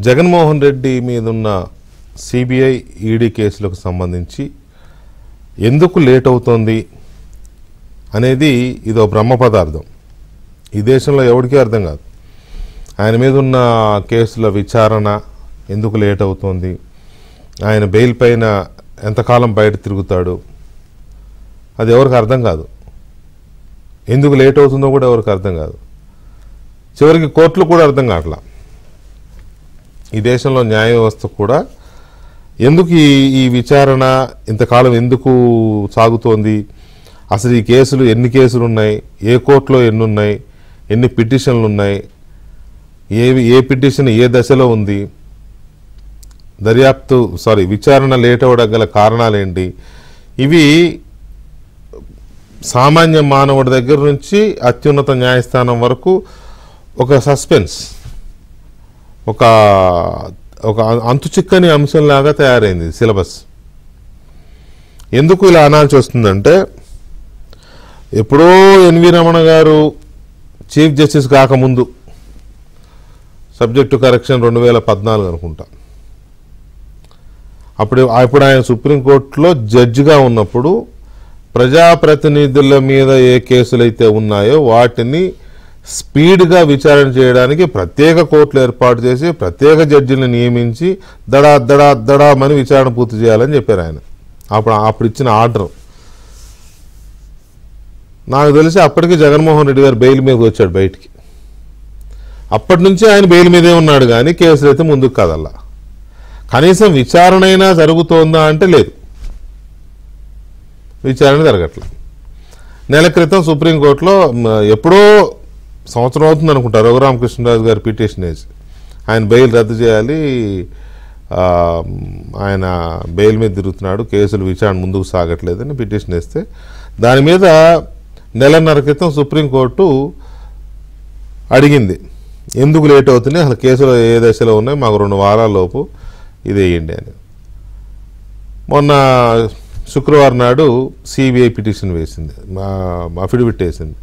జగన్మోహన్ రెడ్డి మీద ఉన్న CBI ED కేసులకు సంబంధించి ఎందుకు లేట్ అవుతోంది అనేది ఇదో బ్రహ్మ పదార్థం. ఈ దేశంలో ఎవరికీ అర్థం కాదు. ఆయన మీద ఉన్న కేసుల విచారణ ఎందుకు లేట్ అవుతోంది, ఆయన బెయిల్ పైన ఎంతకాలం బయట తిరుగుతాడు, అది ఎవరికి అర్థం కాదు. ఎందుకు లేట్ అవుతుందో కూడా ఎవరికి అర్థం కాదు. చివరికి కోర్టులు కూడా అర్థం కావట్లా. ఈ దేశంలో న్యాయ వ్యవస్థ కూడా ఎందుకు ఈ విచారణ ఇంతకాలం ఎందుకు సాగుతోంది, అసలు ఈ కేసులు ఎన్ని కేసులు ఉన్నాయి, ఏ కోర్టులో ఎన్ని ఉన్నాయి, ఎన్ని పిటిషన్లు ఉన్నాయి, ఏ పిటిషన్ ఏ దశలో ఉంది, విచారణ లేట్ అవ్వడం గల కారణాలు ఏంటి, ఇవి సామాన్య మానవుడి దగ్గర నుంచి అత్యున్నత న్యాయస్థానం వరకు ఒక సస్పెన్స్, ఒక అంతుచిక్కని అంశంలాగా తయారైంది సిలబస్. ఎందుకు ఇలా అనాల్సి వస్తుందంటే, ఎప్పుడో ఎన్వి రమణ గారు చీఫ్ జస్టిస్ కాకముందు, సబ్జెక్టు కరెక్షన్ 2014 అనుకుంటా, అప్పుడు ఆయన సుప్రీంకోర్టులో జడ్జిగా ఉన్నప్పుడు ప్రజాప్రతినిధుల మీద ఏ కేసులైతే ఉన్నాయో వాటిని స్పీడ్గా విచారణ చేయడానికి ప్రత్యేక కోర్టులు ఏర్పాటు చేసి ప్రత్యేక జడ్జిని నియమించి దడామని విచారణ పూర్తి చేయాలని చెప్పారు ఆయన. అప్పుడు ఇచ్చిన ఆర్డర్ నాకు తెలిసి అప్పటికి జగన్మోహన్ రెడ్డి గారు బెయిల్ మీదకి వచ్చాడు బయటికి. అప్పటి నుంచి ఆయన బెయిల్ మీదే ఉన్నాడు, కానీ కేసులు అయితే ముందుకు కదల్లా. కనీసం విచారణ అయినా జరుగుతోందా అంటే లేదు, విచారణ జరగట్లేదు. నెల క్రితం సుప్రీంకోర్టులో ఎప్పుడో సంవత్సరం అవుతుంది అనుకుంటా, రఘురామకృష్ణరాజు గారు పిటిషన్ వేసి ఆయన బెయిల్ రద్దు చేయాలి, ఆయన బెయిల్ మీద తిరుగుతున్నాడు, కేసులు విచారణ ముందుకు సాగట్లేదని పిటిషన్ వేస్తే దాని మీద నెలన్నర క్రితం సుప్రీంకోర్టు అడిగింది ఎందుకు లేట్ అవుతున్నాయి, అసలు కేసులు ఏ దశలో ఉన్నాయి, మాకు 2 వారాల లోపు ఇది వేయండి అని. మొన్న శుక్రవారం నాడు సిబిఐ పిటిషన్ వేసింది, అఫిడవిట్ వేసింది.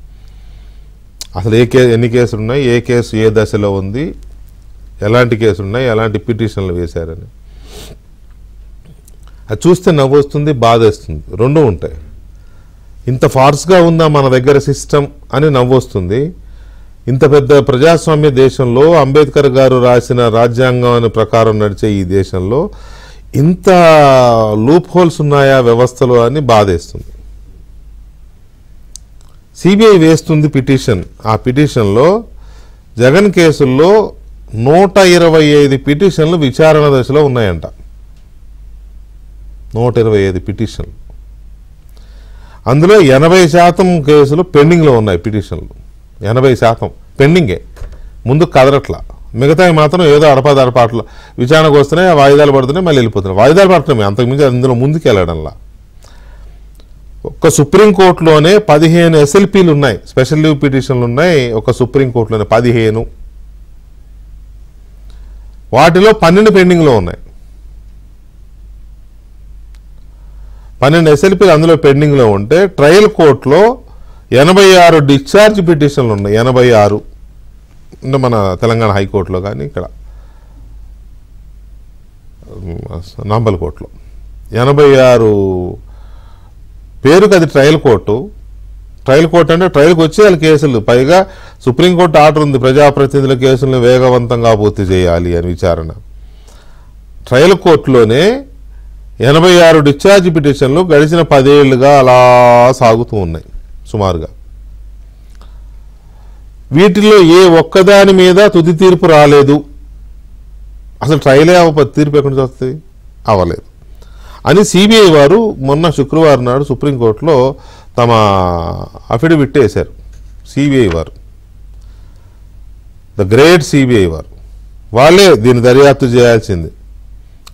అసలు ఎన్ని కేసులు ఉన్నాయి, ఏ కేసు ఏ దశలో ఉంది, ఎలాంటి కేసులు ఉన్నాయి, ఎలాంటి పిటిషన్లు వేశారని. అది చూస్తే నవ్వు వస్తుంది, బాధ వేస్తుంది, రెండూ ఉంటాయి. ఇంత ఫార్స్గా ఉందా మన దగ్గర సిస్టమ్ అని నవ్వు వస్తుంది. ఇంత పెద్ద ప్రజాస్వామ్య దేశంలో, అంబేద్కర్ గారు రాసిన రాజ్యాంగం ప్రకారం నడిచే ఈ దేశంలో ఇంత లూప్ హోల్స్ ఉన్నాయా వ్యవస్థలో అని బాధేస్తుంది. సిబిఐ వేస్తుంది పిటిషన్. ఆ పిటిషన్లో జగన్ కేసుల్లో 125 పిటిషన్లు విచారణ దశలో ఉన్నాయంట. 125 పిటిషన్లు, అందులో 80% కేసులు పెండింగ్లో ఉన్నాయి. పిటిషన్లు 80% పెండింగే, ముందుకు కదరట్లా. మిగతావి మాత్రం ఏదో అడపాదడపాట్లు విచారణకు వస్తున్నాయి, వాయిదాలు పడుతున్నాయి, మళ్ళీ వెళ్ళిపోతున్నాయి. వాయిదాలు పడుతున్నాయి, అంతకుమించి అందులో ముందుకు వెళ్ళడంలా. ఒక్క సుప్రీంకోర్టులోనే 15 ఎస్ఎల్పీలు ఉన్నాయి, స్పెషల్ లీవ్ పిటిషన్లు ఉన్నాయి. ఒక సుప్రీంకోర్టులోనే 15, వాటిలో 12 పెండింగ్లో ఉన్నాయి. 12 ఎస్ఎల్పీలు అందులో పెండింగ్లో ఉంటే ట్రయల్ కోర్టులో 86 డిశ్చార్జ్ పిటిషన్లు ఉన్నాయి. 86 అంటే మన తెలంగాణ హైకోర్టులో కానీ ఇక్కడ నాంపల్లి కోర్టులో 86 పేరుకి అది ట్రయల్ కోర్టు. ట్రయల్ కోర్టు అంటే ట్రయల్కి వచ్చే వాళ్ళ కేసులు, పైగా సుప్రీంకోర్టు ఆర్డర్ ఉంది ప్రజాప్రతినిధుల కేసులను వేగవంతంగా పూర్తి చేయాలి అని విచారణ. ట్రయల్ కోర్టులోనే 86 డిశ్చార్జ్ పిటిషన్లు గడిచిన 10 ఏళ్లుగా అలా సాగుతూ ఉన్నాయి సుమారుగా. వీటిల్లో ఏ ఒక్కదాని మీద తుది తీర్పు రాలేదు. అసలు ట్రయలే తీర్పు ఎక్కడి నుంచి వస్తుంది, అవ్వలేదు అని సిబిఐ వారు మొన్న శుక్రవారం నాడు సుప్రీంకోర్టులో తమ అఫిడవిట్ వేశారు. సిబిఐ వారు, ద గ్రేట్ సిబిఐ వారు, వాళ్ళే దీన్ని దర్యాప్తు చేయాల్సింది.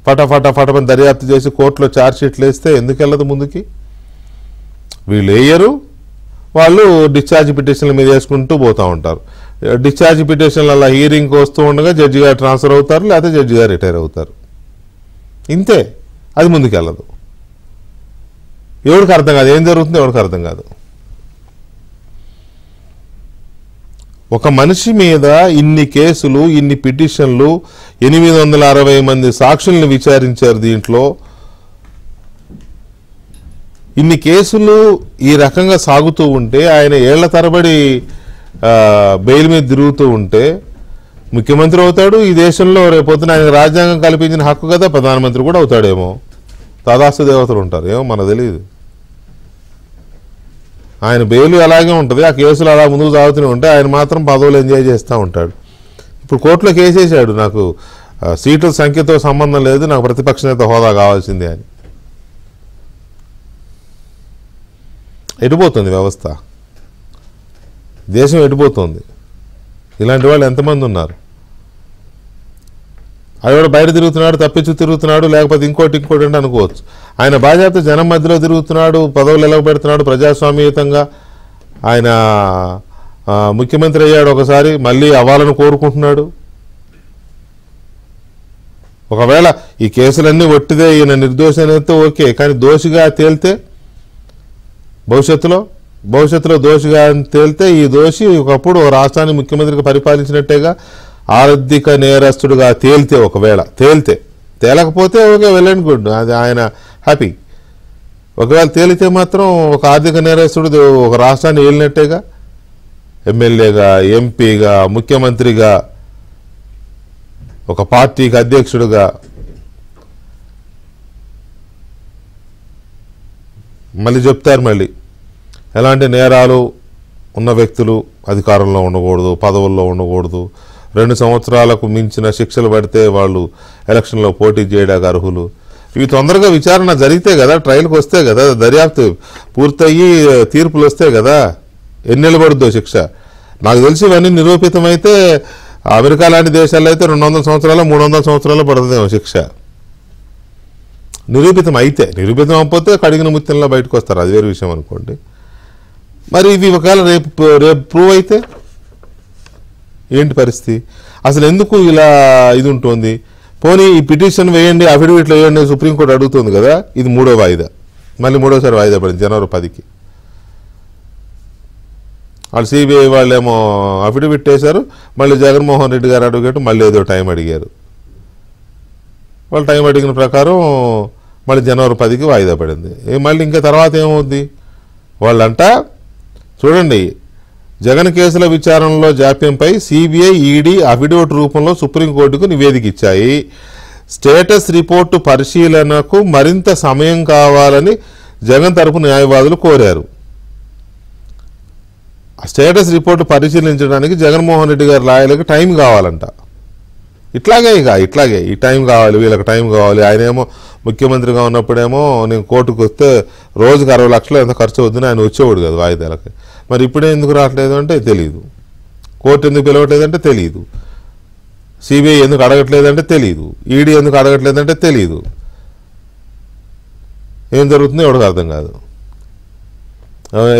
ఫటమని దర్యాప్తు చేసి కోర్టులో ఛార్జ్షీట్లు వేస్తే ఎందుకు వెళ్ళదు ముందుకి? వీళ్ళు వేయరు, వాళ్ళు డిశ్చార్జ్ పిటిషన్ల మీద వేసుకుంటూ పోతూ ఉంటారు. డిశ్చార్జ్ పిటిషన్లు అలా హీరింగ్కి వస్తూ ఉండగా జడ్జి గారు ట్రాన్స్ఫర్ అవుతారు, లేకపోతే జడ్జి గారు రిటైర్ అవుతారు. ఇంతే, అది ముందుకెళ్ళదు. ఎవరికి అర్థం కాదు, ఏం జరుగుతుందో ఎవరికి అర్థం కాదు. ఒక మనిషి మీద ఇన్ని కేసులు, ఇన్ని పిటిషన్లు, 860 మంది సాక్షుల్ని విచారించారు. దీంట్లో ఇన్ని కేసులు ఈ రకంగా సాగుతూ ఉంటే, ఆయన ఏళ్ల తరబడి బెయిల్ మీద తిరుగుతూ ఉంటే ముఖ్యమంత్రి అవుతాడు. ఈ దేశంలో రేపొద్దున ఆయన రాజ్యాంగం కల్పించిన హక్కు కదా, ప్రధానమంత్రి కూడా అవుతాడేమో. తదాస్తు దేవతలు ఉంటారు, ఏమో మనకు తెలియదు. ఆయన బెయిల్ అలాగే ఉంటుంది, ఆ కేసులు అలా ముందుకు సాగుతూనే ఉంటాయి, ఆయన మాత్రం పదవులు ఎంజాయ్ చేస్తూ ఉంటాడు. ఇప్పుడు కోర్టులో కేసేసాడు, నాకు సీట్ల సంఖ్యతో సంబంధం లేదు, నాకు ప్రతిపక్ష నేత హోదా కావాల్సిందే అని. ఎటుపోతుంది వ్యవస్థ, దేశం ఎటుపోతుంది? ఇలాంటి వాళ్ళు ఎంతమంది ఉన్నారు? ఆయన బయట తిరుగుతున్నాడు, తప్పించు తిరుగుతున్నాడు, లేకపోతే ఇంకోటి అంటే అనుకోవచ్చు. ఆయన బాధ్యత జనం మధ్యలో తిరుగుతున్నాడు, పదవులు ఎలగబెడుతున్నాడు, ప్రజాస్వామ్యయుతంగా ఆయన ముఖ్యమంత్రి అయ్యాడు, ఒకసారి మళ్ళీ అవ్వాలని కోరుకుంటున్నాడు. ఒకవేళ ఈ కేసులన్నీ ఒట్టిదే, ఈయన నిర్దోషి అయితే ఓకే, కానీ దోషిగా తేలితే భవిష్యత్తులో దోషిగా తేలితే ఈ దోషి ఒకప్పుడు రాష్ట్రాన్ని ముఖ్యమంత్రిగా పరిపాలించినట్టేగా. ఆర్థిక నేరస్తుడుగా తేలితే, ఒకవేళ తేలకపోతే ఓకే, వెల్ అండ్ గుడ్, అది ఆయన హ్యాపీ. ఒకవేళ తేలితే మాత్రం ఒక ఆర్థిక నేరస్తుడు ఒక రాష్ట్రాన్ని ఏలినట్టేగా, ఎమ్మెల్యేగా, ఎంపీగా, ముఖ్యమంత్రిగా, ఒక పార్టీకి అధ్యక్షుడుగా. మళ్ళీ చెప్తారు, మళ్ళీ ఎలాంటి నేరాలు ఉన్న వ్యక్తులు అధికారంలో ఉండకూడదు, పదవుల్లో ఉండకూడదు, 2 సంవత్సరాలకు మించిన శిక్షలు పడితే వాళ్ళు ఎలక్షన్లో పోటీ చేయడానికి అర్హులు. ఇవి తొందరగా విచారణ జరిగితే కదా, ట్రయల్కి వస్తే కదా, దర్యాప్తు పూర్తయ్యి తీర్పులు వస్తే కదా, ఎన్నేళ్ళు పడుద్దో శిక్ష. నాకు తెలిసి ఇవన్నీ నిరూపితమైతే అమెరికా లాంటి దేశాల్లో అయితే 200 సంవత్సరాలు 300 సంవత్సరాలు పడుతుందేమో శిక్ష. నిరూపితం అవ్వకపోతే కడిగిన ముత్యంలో బయటకు వస్తారు, అది వేరే విషయం అనుకోండి. మరి ఇవి ఒకవేళ రేపు ప్రూవ్ అయితే ఏంటి పరిస్థితి? అసలు ఎందుకు ఇలా ఇది ఉంటుంది? పోనీ ఈ పిటిషన్ వేయండి, అఫిడవిట్లు వేయండి, సుప్రీంకోర్టు అడుగుతుంది కదా. ఇది 3వ వాయిదా, మళ్ళీ 3వసారి వాయిదా పడింది జనవరి 10కి. వాళ్ళు సిబిఐ వాళ్ళేమో అఫిడవిట్ వేశారు, మళ్ళీ జగన్మోహన్ రెడ్డి గారు అడ్వకేట్ మళ్ళీ ఏదో టైం అడిగారు. వాళ్ళు టైం అడిగిన ప్రకారం మళ్ళీ జనవరి 10కి వాయిదా పడింది. మళ్ళీ ఇంకా తర్వాత ఏమవుద్ది? వాళ్ళంట చూడండి, జగన్ కేసుల విచారణలో జాప్యంపై సిబిఐ, ఈడీ అఫిడవిట్ రూపంలో సుప్రీంకోర్టుకు నివేదిక ఇచ్చాయి. స్టేటస్ రిపోర్టు పరిశీలనకు మరింత సమయం కావాలని జగన్ తరపు న్యాయవాదులు కోరారు. స్టేటస్ రిపోర్టు పరిశీలించడానికి జగన్మోహన్ రెడ్డి గారి లాయర్లకు టైం కావాలంట. ఇట్లాగే ఈ టైం కావాలి, వీళ్ళకి టైం కావాలి. ఆయనేమో ముఖ్యమంత్రిగా ఉన్నప్పుడేమో నేను కోర్టుకు వస్తే రోజుకు 60 లక్షలు ఎంత ఖర్చు అవుతుందని ఆయన వచ్చేవాడు కదా వాయిదాలకి. మరి ఇప్పుడే ఎందుకు రావట్లేదు అంటే తెలియదు, కోర్టు ఎందుకు పిలవట్లేదంటే తెలియదు, సిబిఐ ఎందుకు అడగట్లేదంటే తెలియదు, ఈడీ ఎందుకు అడగట్లేదంటే తెలియదు. ఏం జరుగుతుందో ఎవరికి అర్థం కాదు.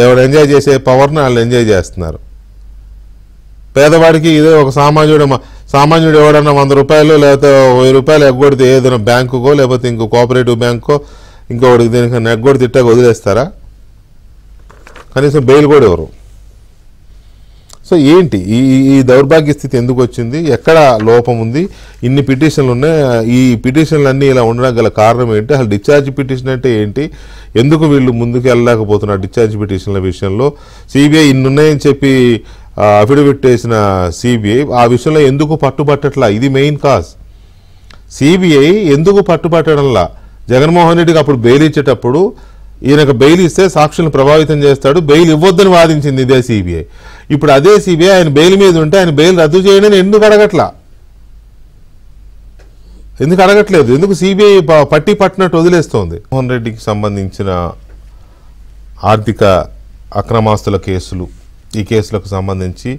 ఎవరు ఎంజాయ్ చేసే పవర్ని వాళ్ళు ఎంజాయ్ చేస్తున్నారు. పేదవాడికి ఇదే ఒక సామాన్యుడు ఎవడన్నా 100 రూపాయలు లేకపోతే 1000 రూపాయలు ఎగ్గొడితే ఏదైనా బ్యాంకుకో లేకపోతే ఇంకో కోఆపరేటివ్ బ్యాంకో ఇంకొకటికి దేనికన్నా ఎగ్గొడి తిట్టాక వదిలేస్తారా? కనీసం బెయిల్ కూడా ఎవరు. సో ఏంటి ఈ దౌర్భాగ్య స్థితి ఎందుకు వచ్చింది? ఎక్కడ లోపం ఉంది? ఇన్ని పిటిషన్లు ఉన్నాయి, ఈ పిటిషన్లు అన్నీ ఇలా ఉండడం గల కారణం ఏంటి? అసలు డిశ్చార్జ్ పిటిషన్ అంటే ఏంటి? ఎందుకు వీళ్ళు ముందుకు వెళ్ళలేకపోతున్నారు డిశ్చార్జ్ పిటిషన్ల విషయంలో? సిబిఐ ఇన్నున్నాయని చెప్పి అఫిడవిట్ వేసిన సిబిఐ ఆ విషయంలో ఎందుకు పట్టుబట్టట్లా? ఇది మెయిన్ కాజ్. సిబిఐ ఎందుకు పట్టుబట్టడంలా? జగన్మోహన్ రెడ్డికి అప్పుడు బెయిల్ ఇచ్చేటప్పుడు ఈయనకు బెయిల్ ఇస్తే సాక్షులను ప్రభావితం చేస్తాడు, బెయిల్ ఇవ్వొద్దని వాదించింది ఇదే సిబిఐ. ఇప్పుడు అదే సిబిఐ ఆయన బెయిల్ మీద ఉంటే ఆయన బెయిల్ రద్దు చేయడం ఎందుకు అడగట్లేదు? ఎందుకు సిబిఐ పట్టినట్టు వదిలేస్తోంది? మోహన్ రెడ్డికి సంబంధించిన ఆర్థిక అక్రమాస్తుల కేసులు, ఈ కేసులకు సంబంధించి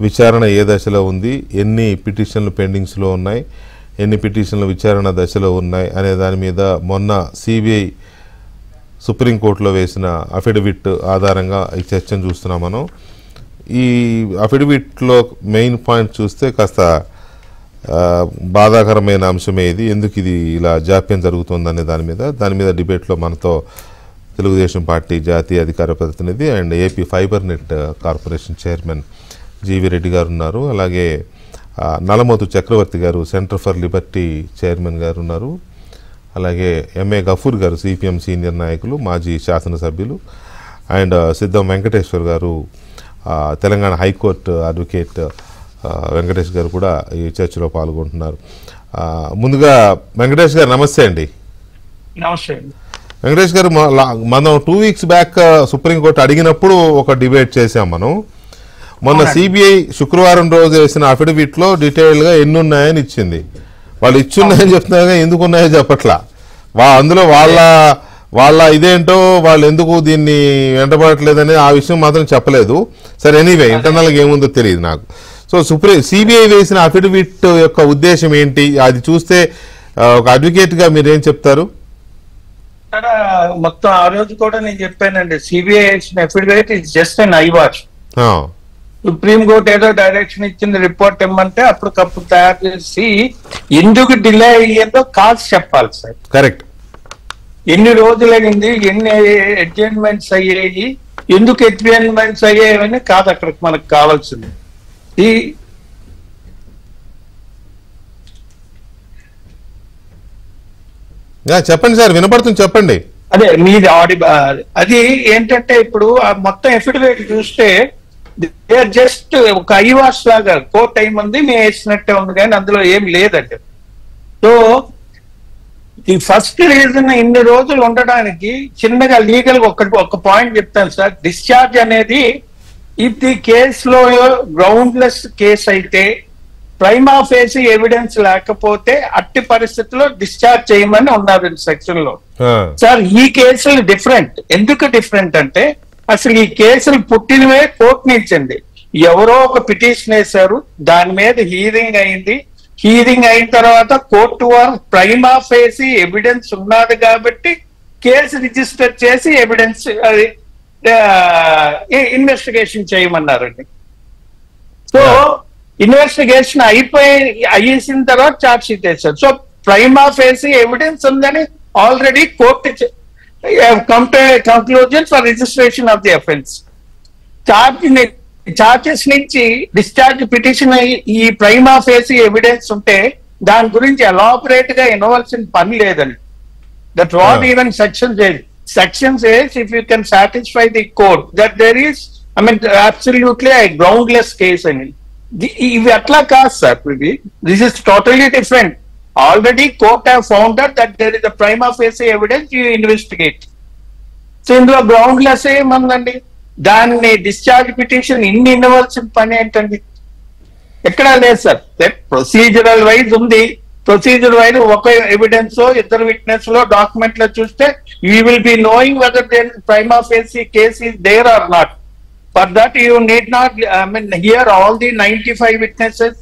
విచారణ ఏ దశలో ఉంది, ఎన్ని పిటిషన్లు పెండింగ్స్లో ఉన్నాయి, ఎన్ని పిటిషన్లు విచారణ దశలో ఉన్నాయి అనే దాని మీద మొన్న సిబిఐ సుప్రీంకోర్టులో వేసిన అఫిడవిట్ ఆధారంగా ఈ చర్చను చూస్తున్నాం మనం. ఈ అఫిడవిట్లో మెయిన్ పాయింట్ చూస్తే కాస్త బాధాకరమైన అంశమే ఇది. ఎందుకు ఇది ఇలా జాప్యం జరుగుతుందనే దాని మీద డిబేట్లో మనతో తెలుగుదేశం పార్టీ జాతీయ అధికార ప్రతినిధి and AP fibre net corporation chairman GV Reddy గారు ఉన్నారు, అలాగే నలమోతు చక్రవర్తి గారు సెంటర్ ఫర్ లిబర్టీ చైర్మన్ గారు ఉన్నారు, అలాగే ఎంఏ గఫూర్ గారు సిపిఎం సీనియర్ నాయకులు, మాజీ శాసనసభ్యులు, అండ్ సిద్ధం వెంకటేశ్వర్ గారు తెలంగాణ హైకోర్టు అడ్వకేట్ వెంకటేష్ గారు కూడా ఈ చర్చలో పాల్గొంటున్నారు. ముందుగా వెంకటేష్ గారు నమస్తే అండి. నమస్తే వెంకటేష్ గారు, మనం 2 weeks బ్యాక్ సుప్రీంకోర్టు అడిగినప్పుడు ఒక డిబేట్ చేశాం మనం. మొన్న సిబిఐ శుక్రవారం రోజు వేసిన అఫిడవిట్లో డీటెయిల్గా ఎన్ని ఉన్నాయని ఇచ్చింది. వాళ్ళు ఇచ్చున్నాయని చెప్తున్నారు, ఎందుకు ఉన్నాయో చెప్పట్లా. అందులో వాళ్ళ ఇదేంటో వాళ్ళు ఎందుకు దీన్ని వెంటబడట్లేదని ఆ విషయం మాత్రం చెప్పలేదు. సరే, ఎనీవే ఇంటర్నల్గా ఏముందో తెలియదు నాకు. సో సిబిఐ వేసిన అఫిడవిట్ యొక్క ఉద్దేశం ఏంటి, అది చూస్తే ఒక అడ్వకేట్గా మీరేం చెప్తారు? మొత్తం ఆ రోజు కూడా నేను చెప్పానండి, సిబిఐ వేసిన affidavit is just an I watch. Supreme court ఏదో డైరెక్షన్ ఇచ్చింది, రిపోర్ట్ ఇమ్మంటే అప్పటికప్పుడు తయారు చేసి ఎందుకు డిలే అయ్యేదో కాల్స్ చెప్పాలి సార్. కరెక్ట్. ఎన్ని రోజులైంది, ఎన్ని అడ్జైన్మెంట్స్ అయ్యాయి, ఎందుకు అడ్జైన్మెంట్స్ అయ్యాయని కాదు అక్కడికి మనకు కావాల్సింది. చెప్పండి సార్, వినపడుతుంది, చెప్పండి. అదే మీది అది ఏంటంటే ఇప్పుడు మొత్తం ఎఫిడవిట్ చూస్తే జస్ట్ ఒక ఐవాస్ లాగా కోర్ట్ టైం ఉంది, మేము వేసినట్టే ఉంది, కానీ అందులో ఏం లేదండి. సో ఈ ఫస్ట్ రీజన్ ఇన్ని రోజులు ఉండడానికి చిన్నగా లీగల్ ఒక పాయింట్ చెప్తాను సార్. డిశ్చార్జ్ అనేది ఇది కేసులో గ్రౌండ్లెస్ కేసు అయితే, ప్రైమా ఫేసి ఎవిడెన్స్ లేకపోతే అట్టి పరిస్థితుల్లో డిశ్చార్జ్ చేయమని ఉన్నారు సెక్షన్ లో. సార్ ఈ కేసులు డిఫరెంట్. ఎందుకు డిఫరెంట్ అంటే అసలు ఈ కేసులు పుట్టినవే కోర్టు నుంచండి. ఎవరో ఒక పిటిషన్ వేశారు, దాని మీద హీరింగ్ అయింది. హీరింగ్ అయిన తర్వాత కోర్టు వారు ప్రైమా ఫేసి ఎవిడెన్స్ ఉన్నది కాబట్టి కేసు రిజిస్టర్ చేసి ఎవిడెన్స్ ఇన్వెస్టిగేషన్ చేయమన్నారండి. సో ఇన్వెస్టిగేషన్ అయ్యేసిన తర్వాత ఛార్జ్ షీట్ వేశారు. సో ప్రైమా ఫేసి ఎవిడెన్స్ ఉందని already court come to a conclusion for registration of the offence. Charges నుంచి డిశ్చార్జ్ పిటిషన్ ఈ ప్రైమా ఫేసి ఎవిడెన్స్ ఉంటే దాని గురించి ఎలాబరేట్ గా ఇవ్వాల్సిన పని లేదండి. That what even section says if you can satisfy the court that there is absolutely groundless case అని. ఇవి అట్లా కాదు సార్, ఇవి this is totally different. Already court have found out that there is a prima facie evidence, you investigate. So ఇందులో గ్రౌండ్లెస్ ఏమందండి, దాన్ని discharge petition ఇన్ని ఇవ్వాల్సిన పని ఏంటండి? ఎక్కడా లేదు సార్. ప్రొసీజరల్ వైజ్ ఉంది. ప్రొసీజర్ వైజ్ ఒక ఎవిడెన్స్ ఇద్దరు విట్నెస్ లో డాక్యుమెంట్ లో చూస్తే you will be knowing whether there prima facie case is there or not. For that you need not hear all the 95 witnesses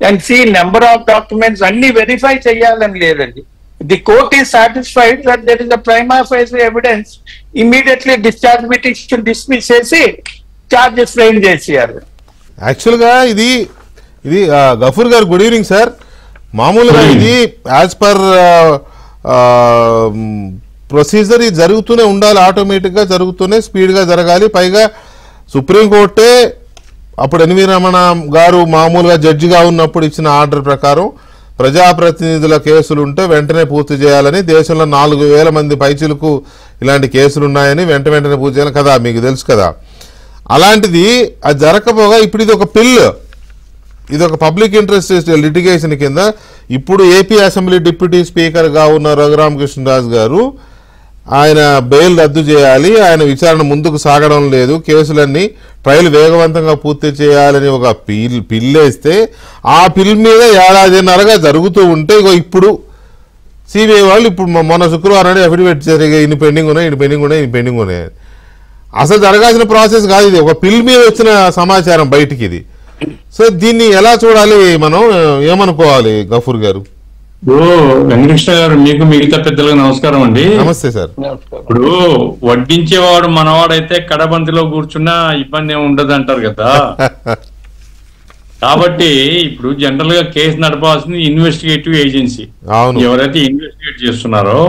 and see number of documents అన్ని verify చేయాలని లేదండి. The court is satisfied that there is a prima facie evidence, immediately discharge petition dismiss చేసి charges frame చేసేయాలి. యాక్చువల్గా ఇది గఫూర్ గారు, good evening sir. మామూలుగా ఇది యాజ్ పర్ ప్రొసీజర్ ఇది జరుగుతూనే ఉండాలి, ఆటోమేటిక్గా జరుగుతూనే స్పీడ్గా జరగాలి. పైగా సుప్రీంకోర్టే అప్పుడు ఎన్వి రమణ గారు మామూలుగా జడ్జిగా ఉన్నప్పుడు ఇచ్చిన ఆర్డర్ ప్రకారం ప్రజాప్రతినిధుల కేసులు ఉంటే వెంటనే పూర్తి చేయాలని, దేశంలో 4,000 మంది పైచిలకు ఇలాంటి కేసులు ఉన్నాయని వెంటనే పూర్తి చేయాలని కదా, మీకు తెలుసు కదా. అలాంటిది అది జరగకపోగా ఇప్పుడు ఇది ఒక పబ్లిక్ ఇంట్రెస్ట్ లిటిగేషన్ కింద ఇప్పుడు ఏపీ అసెంబ్లీ డిప్యూటీ స్పీకర్గా ఉన్న రఘురామకృష్ణరాజు గారు ఆయన బెయిల్ రద్దు చేయాలి, ఆయన విచారణ ముందుకు సాగడం లేదు, కేసులన్నీ ట్రయల్ వేగవంతంగా పూర్తి చేయాలని ఒక పిల్లేస్తే ఆ పిల్ మీద 1.5 జరుగుతూ ఉంటే ఇప్పుడు సిబిఐ వాళ్ళు ఇప్పుడు మొన్న శుక్రవారం అఫిడవిట్ జరిగే ఇన్ని పెండింగ్ ఉన్నాయి. అసలు జరగాల్సిన ప్రాసెస్ కాదు ఇది, ఒక పిల్ మీద వచ్చిన సమాచారం బయటికి ఇది. సో దీన్ని ఎలా చూడాలి, మనం ఏమనుకోవాలి గఫూర్ గారు? వెంకటకృష్ణ గారు, మీకు మిగతా పెద్దలకు నమస్కారం అండి. నమస్తే సార్. ఇప్పుడు వడ్డించేవాడు మనవాడైతే కడబంతిలో కూర్చున్నా ఇబ్బంది ఏమి ఉండదు అంటారు కదా. కాబట్టి ఇప్పుడు జనరల్ గా కేసు నడపాల్సింది ఇన్వెస్టిగేటివ్ ఏజెన్సీ. ఎవరైతే ఇన్వెస్టిగేట్ చేస్తున్నారో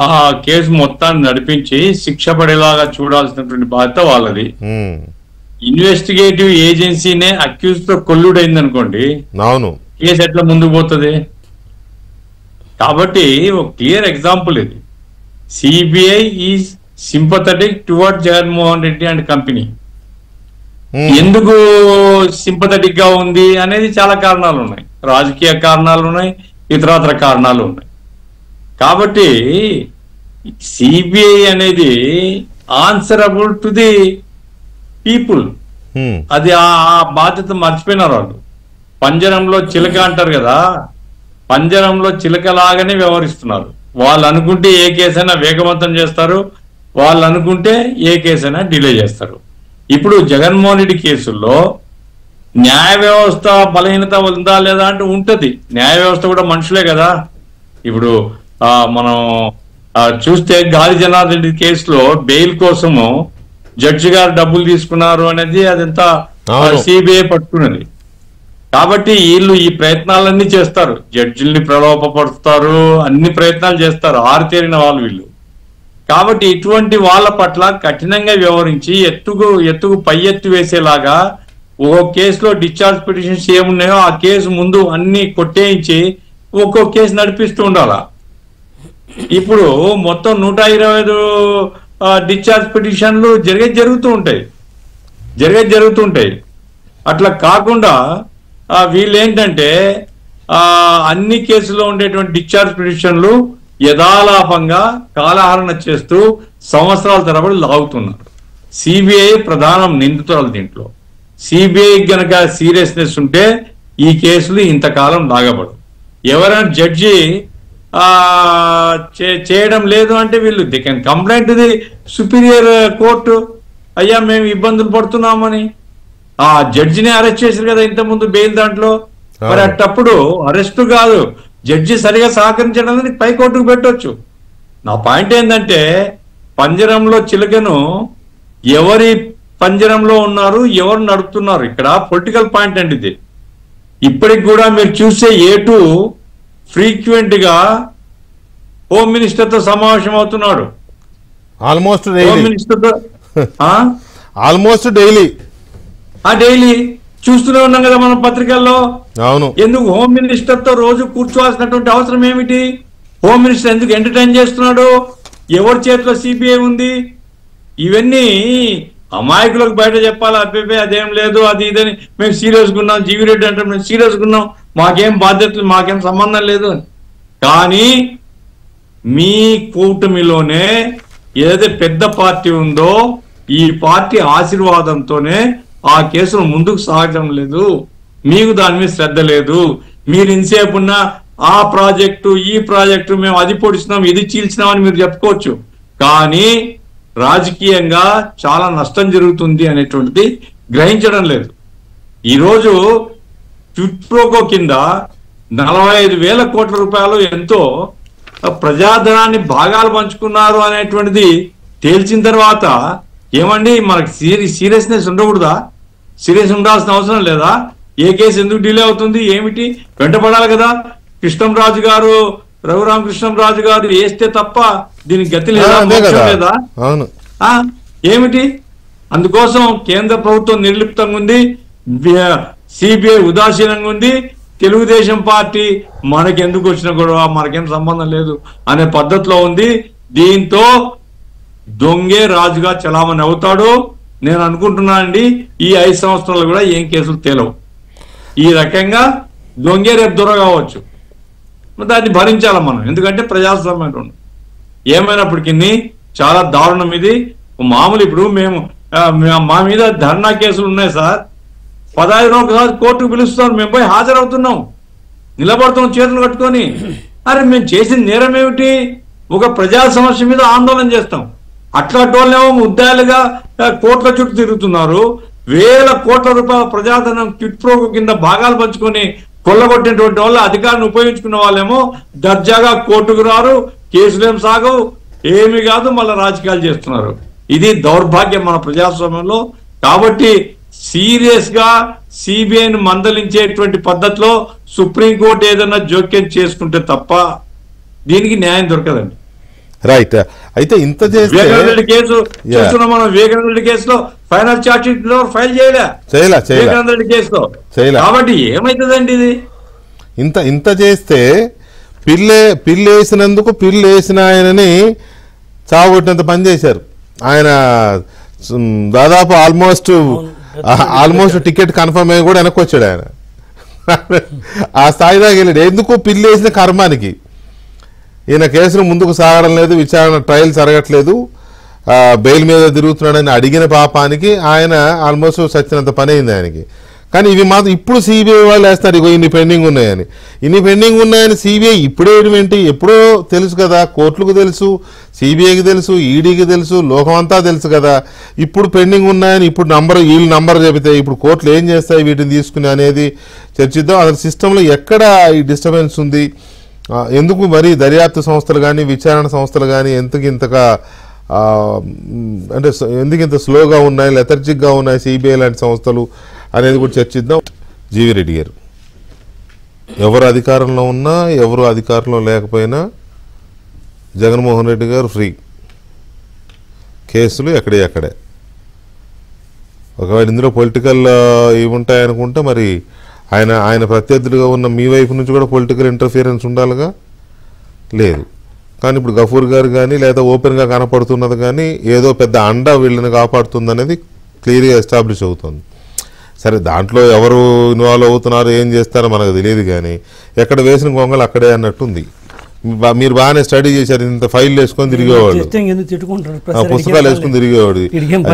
ఆ కేసు మొత్తాన్ని నడిపించి శిక్ష పడేలాగా చూడాల్సినటువంటి బాధ్యత వాళ్ళది. ఇన్వెస్టిగేటివ్ ఏజెన్సీనే అక్యూజ్ తో కొల్లుడ్ అయింది అనుకోండి, అవును, కేసు ఎట్లా ముందుకు పోతుంది? కాబట్టి ఒక క్లియర్ ఎగ్జాంపుల్ ఇది. CBI is sympathetic towards Jaganmohan Reddy and company. ఎందుకు సింపథెటిక్ గా ఉంది అనేది చాలా కారణాలు ఉన్నాయి. రాజకీయ కారణాలు ఉన్నాయి, ఇతరత్ర కారణాలు ఉన్నాయి. కాబట్టి సిబిఐ అనేది ఆన్సరబుల్ టు ది పీపుల్. అది ఆ బాధ్యత మర్చిపోయినారు వాళ్ళు. పంజరంలో చిలక అంటారు కదా, పంజరంలో చిలకలాగానే వ్యవహరిస్తున్నారు. వాళ్ళు అనుకుంటే ఏ కేసైనా వేగవంతం చేస్తారు, వాళ్ళు అనుకుంటే ఏ కేసైనా డిలే చేస్తారు. ఇప్పుడు జగన్మోహన్ రెడ్డి కేసుల్లో న్యాయ వ్యవస్థ బలహీనత ఉందా లేదా అంటే ఉంటది. న్యాయ వ్యవస్థ కూడా మనుషులే కదా. ఇప్పుడు మనం చూస్తే గాలి జనార్దన్ రెడ్డి కేసులో బెయిల్ కోసము జడ్జి గారు డబ్బులు తీసుకున్నారు అనేది అదంతా సిబిఐ పట్టుకున్నది. కాబట్టి వీళ్ళు ఈ ప్రయత్నాలన్నీ చేస్తారు, జడ్జిల్ని ప్రలోభపరుస్తారు, అన్ని ప్రయత్నాలు చేస్తారు, ఆరితేరిన వాళ్ళు వీళ్ళు. కాబట్టి ఇటువంటి వాళ్ళ పట్ల కఠినంగా వ్యవహరించి ఎత్తుకు పై ఎత్తు వేసేలాగా ఓ కేసులో డిశ్చార్జ్ పిటిషన్స్ ఏమున్నాయో ఆ కేసు ముందు అన్ని కొట్టేయించి ఒక్కో కేసు నడిపిస్తూ ఉండాలా. ఇప్పుడు మొత్తం 125 డిశ్చార్జ్ పిటిషన్లు జరుగుతూ ఉంటాయి. అట్లా కాకుండా వీళ్ళు ఏంటంటే అన్ని కేసుల్లో ఉండేటువంటి డిశ్చార్జ్ పిటిషన్లు యథాలాపంగా కాలహరణ చేస్తూ సంవత్సరాల తరబడి లాగుతున్నారు. సిబిఐ ప్రధాన నిందితురాలు దీంట్లో. సిబిఐ గనక సీరియస్నెస్ ఉంటే ఈ కేసులు ఇంతకాలం లాగబడు. ఎవరైనా జడ్జి చేయడం లేదు అంటే వీళ్ళు they can complaint the superior court, అయ్యా మేము ఇబ్బందులు పడుతున్నామని. ఆ జడ్జిని అరెస్ట్ చేశారు కదా ఇంతకుముందు బెయిల్ దాంట్లో. మరి అట్టప్పుడు అరెస్టు కాదు, జడ్జి సరిగా సహకరించడం పై కోర్టుకు పెట్టవచ్చు. నా పాయింట్ ఏంటంటే పంజరంలో చిలుకను ఎవరి పంజరంలో ఉన్నారు, ఎవరు నడుపుతున్నారు, ఇక్కడ పొలిటికల్ పాయింట్ అండి ఇది. ఇప్పటికి కూడా మీరు చూస్తే A2 ఫ్రీక్వెంట్ గా హోమ్ మినిస్టర్ తో సమావేశం అవుతున్నాడు. ఆల్మోస్ట్ హోమ్ మినిస్టర్ తో ఆల్మోస్ట్ డైలీ చూస్తూనే ఉన్నాం కదా మనం పత్రికల్లో. అవును, ఎందుకు హోమ్ మినిస్టర్ తో రోజు కూర్చోవాల్సినటువంటి అవసరం ఏమిటి? హోమ్ మినిస్టర్ ఎందుకు ఎంటర్టైన్ చేస్తున్నాడు? ఎవరి చేతిలో సిబిఐ ఉంది? ఇవన్నీ అమాయకులకు బయట చెప్పాలి. అబ్బే అదేం లేదు, అది ఇదని, మేము సీరియస్గా ఉన్నాం. జీవి రెడ్డి అంటే మేము సీరియస్గా ఉన్నాం, మాకేం బాధ్యతలు, మాకేం సంబంధం లేదు అని. కానీ మీ కూటమిలోనే ఏదైతే పెద్ద పార్టీ ఉందో ఈ పార్టీ ఆశీర్వాదంతోనే ఆ కేసును ముందుకు సాగడం లేదు. మీకు దాని మీద శ్రద్ధ లేదు. మీరు ఇంతసేపు ఉన్న ఆ ప్రాజెక్టు ఈ ప్రాజెక్టు మేము అది పొడిచినాం ఇది చీల్చినాం అని మీరు చెప్పుకోవచ్చు. కానీ రాజకీయంగా చాలా నష్టం జరుగుతుంది అనేటువంటిది గ్రహించడం లేదు. ఈరోజు ట్విట్ప్రోకో కింద 45,000 కోట్ల రూపాయలు ఎంతో ప్రజాధనాన్ని భాగాలు పంచుకున్నారు అనేటువంటిది తేల్చిన తర్వాత ఏమండి మనకి సీరియస్నెస్ ఉండకూడదా? సీరియస్ ఉండాల్సిన అవసరం లేదా? ఏ కేసు ఎందుకు డిలే అవుతుంది? ఏమిటి వెంటపడాలి కదా. కృష్ణంరాజు గారు, రఘురామకృష్ణంరాజు గారు వేస్తే తప్ప దీనికి గతి లేదా? ఏమిటి? అందుకోసం కేంద్ర ప్రభుత్వం నిర్లిప్తంగా ఉంది, సిబిఐ ఉదాసీనంగా ఉంది, తెలుగుదేశం పార్టీ మనకెందుకు వచ్చిన గొడవ, మనకేం సంబంధం లేదు అనే పద్ధతిలో ఉంది. దీంతో దొంగే రాజుగా చలామణి అవుతాడు. నేను అనుకుంటున్నానండి ఈ 5 సంవత్సరాలు కూడా ఏం కేసులు తేలవు. ఈ రకంగా దొంగే రేపు దొర కావచ్చు. దాన్ని భరించాలి మనం, ఎందుకంటే ప్రజాస్వామ్యం ఏమైనప్పటికీ చాలా దారుణం ఇది. మామూలు ఇప్పుడు మేము మా మీద ధర్నా కేసులు ఉన్నాయి సార్, 15 ఒకసారి కోర్టుకు పిలుస్తారు, మేము పోయి హాజరవుతున్నాం, నిలబడుతున్నాం చేతులు కట్టుకొని. అరే మేము చేసిన నేరం ఏమిటి? ఒక ప్రజా సమస్య మీద ఆందోళన చేస్తాం. అట్లాంటి వాళ్ళేమో ముద్దాయిలుగా కోట్ల చుట్టూ తిరుగుతున్నారు. వేల కోట్ల రూపాయల ప్రజాధనం ట్విట్ప్రోకో కింద భాగాలు పంచుకొని కొల్లగొట్టినటువంటి వాళ్ళ అధికారాన్ని ఉపయోగించుకున్న వాళ్ళేమో దర్జాగా కోర్టుకు రారు, కేసులేం సాగవు, ఏమి కాదు, మళ్ళీ రాజకీయాలు చేస్తున్నారు. ఇది దౌర్భాగ్యం మన ప్రజాస్వామ్యంలో. కాబట్టి సీరియస్ గా సిబిఐని మందలించేటువంటి పద్ధతిలో సుప్రీంకోర్టు ఏదైనా జోక్యం చేసుకుంటే తప్ప దీనికి న్యాయం దొరకదండి. రైట్. అయితే ఇంత చేస్తే వివేకానంద రెడ్డి కేసు చూస్తున్నాం మనం. వివేకానంద రెడ్డి కేసులో ఫైనల్ చార్జ్ షీట్ ఫైల్ చేయలే వివేకానంద రెడ్డి కేసులో. కాబట్టి ఏమైతుందండి ఇది? ఇంత చేస్తే పిల్లి వేసినందుకు పిల్లి వేసిన ఆయనని చావగొట్టినంత పని చేశారు. ఆయన దాదాపు ఆల్మోస్ట్ టికెట్ కన్ఫర్మ్ అయ్యి కూడా వెనక్కి వచ్చాడు ఆయన. ఆ స్థాయి దాకా వెళ్ళాడు. ఎందుకు పిల్లి వేసిన కర్మానికి. ఈయన కేసును ముందుకు సాగడం లేదు, విచారణ ట్రయల్ జరగట్లేదు, బెయిల్ మీద తిరుగుతున్నాడని అడిగిన పాపానికి ఆయన ఆల్మోస్ట్ చచ్చినంత పని అయింది ఆయనకి. కానీ ఇవి మాత్రం ఇప్పుడు సిబిఐ వాళ్ళు వేస్తారు, ఇగో ఇన్ని పెండింగ్ ఉన్నాయని సిబిఐ ఇప్పుడే ఏంటి? ఎప్పుడో తెలుసు కదా, కోర్టులకు తెలుసు, సిబిఐకి తెలుసు, ఈడీకి తెలుసు, లోకం అంతా తెలుసు కదా. ఇప్పుడు పెండింగ్ ఉన్నాయని ఇప్పుడు వీళ్ళు నంబర్ చెబితే ఇప్పుడు కోర్టులు ఏం చేస్తాయి వీటిని తీసుకుని అనేది చర్చిద్దాం. అసలు సిస్టంలో ఎక్కడ ఈ డిస్టర్బెన్స్ ఉంది, ఎందుకు మరి దర్యాప్తు సంస్థలు కానీ విచారణ సంస్థలు కానీ ఇంతగా అంటే ఎందుకు ఇంత స్లోగా ఉన్నాయి, లెథర్జిక్గా ఉన్నాయి సిబిఐ లాంటి సంస్థలు అనేది కూడా చర్చిద్దాం. జీవి రెడ్డి గారు, ఎవరు అధికారంలో ఉన్నా ఎవరు అధికారంలో లేకపోయినా జగన్మోహన్ రెడ్డి గారు ఫ్రీ, కేసులు ఎక్కడే. ఒకవేళ ఇందులో పొలిటికల్ ఇవి ఉంటాయనుకుంటే మరి ఆయన ప్రత్యర్థులుగా ఉన్న మీ వైపు నుంచి కూడా పొలిటికల్ ఇంటర్ఫియరెన్స్ ఉండాలిగా, లేదు. కానీ ఇప్పుడు గఫూర్ గారు కానీ లేదా ఓపెన్గా కనపడుతున్నది కానీ ఏదో పెద్ద అండ వీళ్ళని కాపాడుతుంది అనేది క్లియర్గా ఎస్టాబ్లిష్ అవుతుంది. సరే, దాంట్లో ఎవరు ఇన్వాల్వ్ అవుతున్నారో ఏం చేస్తారో మనకు తెలియదు, కానీ ఎక్కడ వేసిన గొంగలు అక్కడే అన్నట్టుంది. మీరు బాగానే స్టడీ చేశారు, ఇంత ఫైల్ వేసుకొని తిరిగేవాడు, పుస్తకాలు వేసుకుని తిరిగేవాడు.